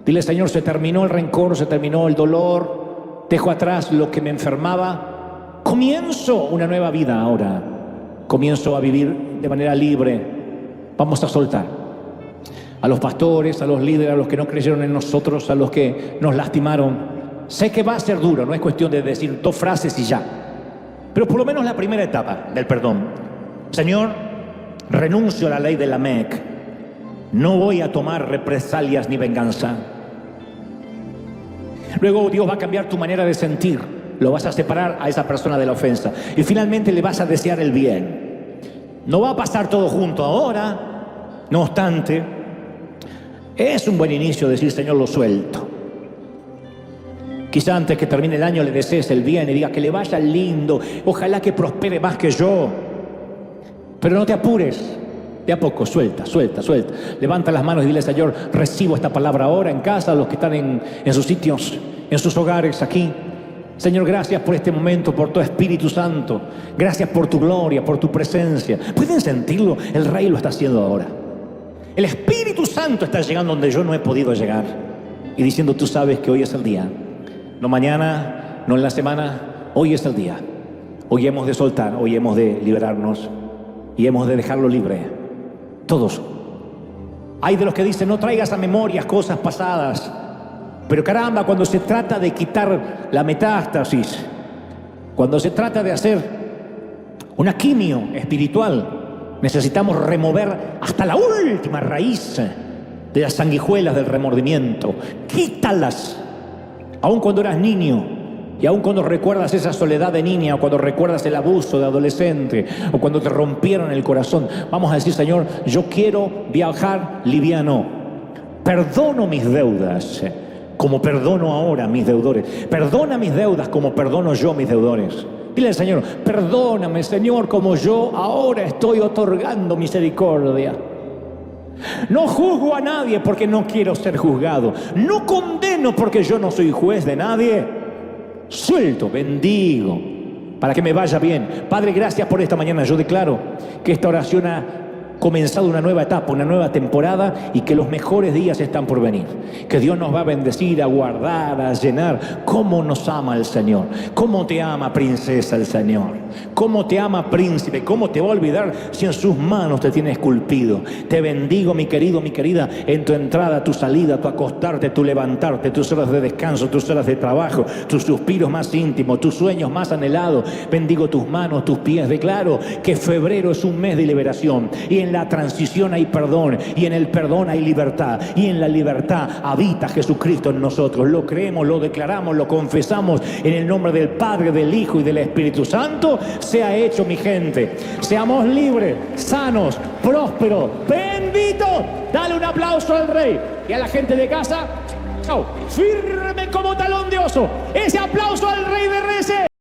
Dile, Señor, se terminó el rencor, se terminó el dolor, dejo atrás lo que me enfermaba, comienzo una nueva vida ahora, comienzo a vivir de manera libre. Vamos a soltar. a los pastores, a los líderes, a los que no creyeron en nosotros, a los que nos lastimaron. Sé que va a ser duro, no es cuestión de decir 2 frases y ya. Pero por lo menos la primera etapa del perdón. Señor, renuncio a la ley de Lamec. No voy a tomar represalias ni venganza. Luego Dios va a cambiar tu manera de sentir. Lo vas a separar a esa persona de la ofensa. Y finalmente le vas a desear el bien. No va a pasar todo junto ahora. No obstante, es un buen inicio decir, Señor, lo suelto. Quizá antes que termine el año le desees el bien y digas que le vaya lindo. Ojalá que prospere más que yo. Pero no te apures. De a poco, suelta. Levanta las manos y dile, Señor, recibo esta palabra ahora en casa, los que están en sus sitios, en sus hogares aquí. Señor, gracias por este momento, por tu Espíritu Santo. Gracias por tu gloria, por tu presencia. ¿Pueden sentirlo? El Rey lo está haciendo ahora. El Espíritu Santo está llegando donde yo no he podido llegar. Y diciendo, tú sabes que hoy es el día. No mañana, no en la semana, hoy es el día. Hoy hemos de soltar, hoy hemos de liberarnos y hemos de dejarlo libre. Todos. Hay de los que dicen, no traigas a memorias cosas pasadas. Pero caramba, cuando se trata de quitar la metástasis, cuando se trata de hacer una quimio espiritual, necesitamos remover hasta la última raíz de las sanguijuelas del remordimiento. Quítalas. Aun cuando eras niño, y aun cuando recuerdas esa soledad de niña, o cuando recuerdas el abuso de adolescente, o cuando te rompieron el corazón, vamos a decir, Señor, yo quiero viajar liviano. Perdono mis deudas, como perdono ahora a mis deudores. Perdona mis deudas como perdono yo a mis deudores. Dile al Señor, perdóname, Señor, como yo ahora estoy otorgando misericordia. No juzgo a nadie porque no quiero ser juzgado. No condeno porque yo no soy juez de nadie. Suelto, bendigo, para que me vaya bien. Padre, gracias por esta mañana. Yo declaro que esta oración ha comenzado una nueva etapa, una nueva temporada, y que los mejores días están por venir. Que Dios nos va a bendecir, a guardar, a llenar. ¿Cómo nos ama el Señor? ¿Cómo te ama, princesa, el Señor? ¿Cómo te ama, príncipe? ¿Cómo te va a olvidar si en sus manos te tiene esculpido? Te bendigo, mi querido, mi querida, en tu entrada, tu salida, tu acostarte, tu levantarte, tus horas de descanso, tus horas de trabajo, tus suspiros más íntimos, tus sueños más anhelados. Bendigo tus manos, tus pies. Declaro que febrero es un mes de liberación, y en la transición hay perdón, y en el perdón hay libertad, y en la libertad habita Jesucristo en nosotros. Lo creemos, lo declaramos, lo confesamos en el nombre del Padre, del Hijo y del Espíritu Santo. Sea hecho, mi gente. Seamos libres, sanos, prósperos, benditos. Dale un aplauso al Rey. Y a la gente de casa, chao, firme como talón de oso. Ese aplauso al Rey de Reyes.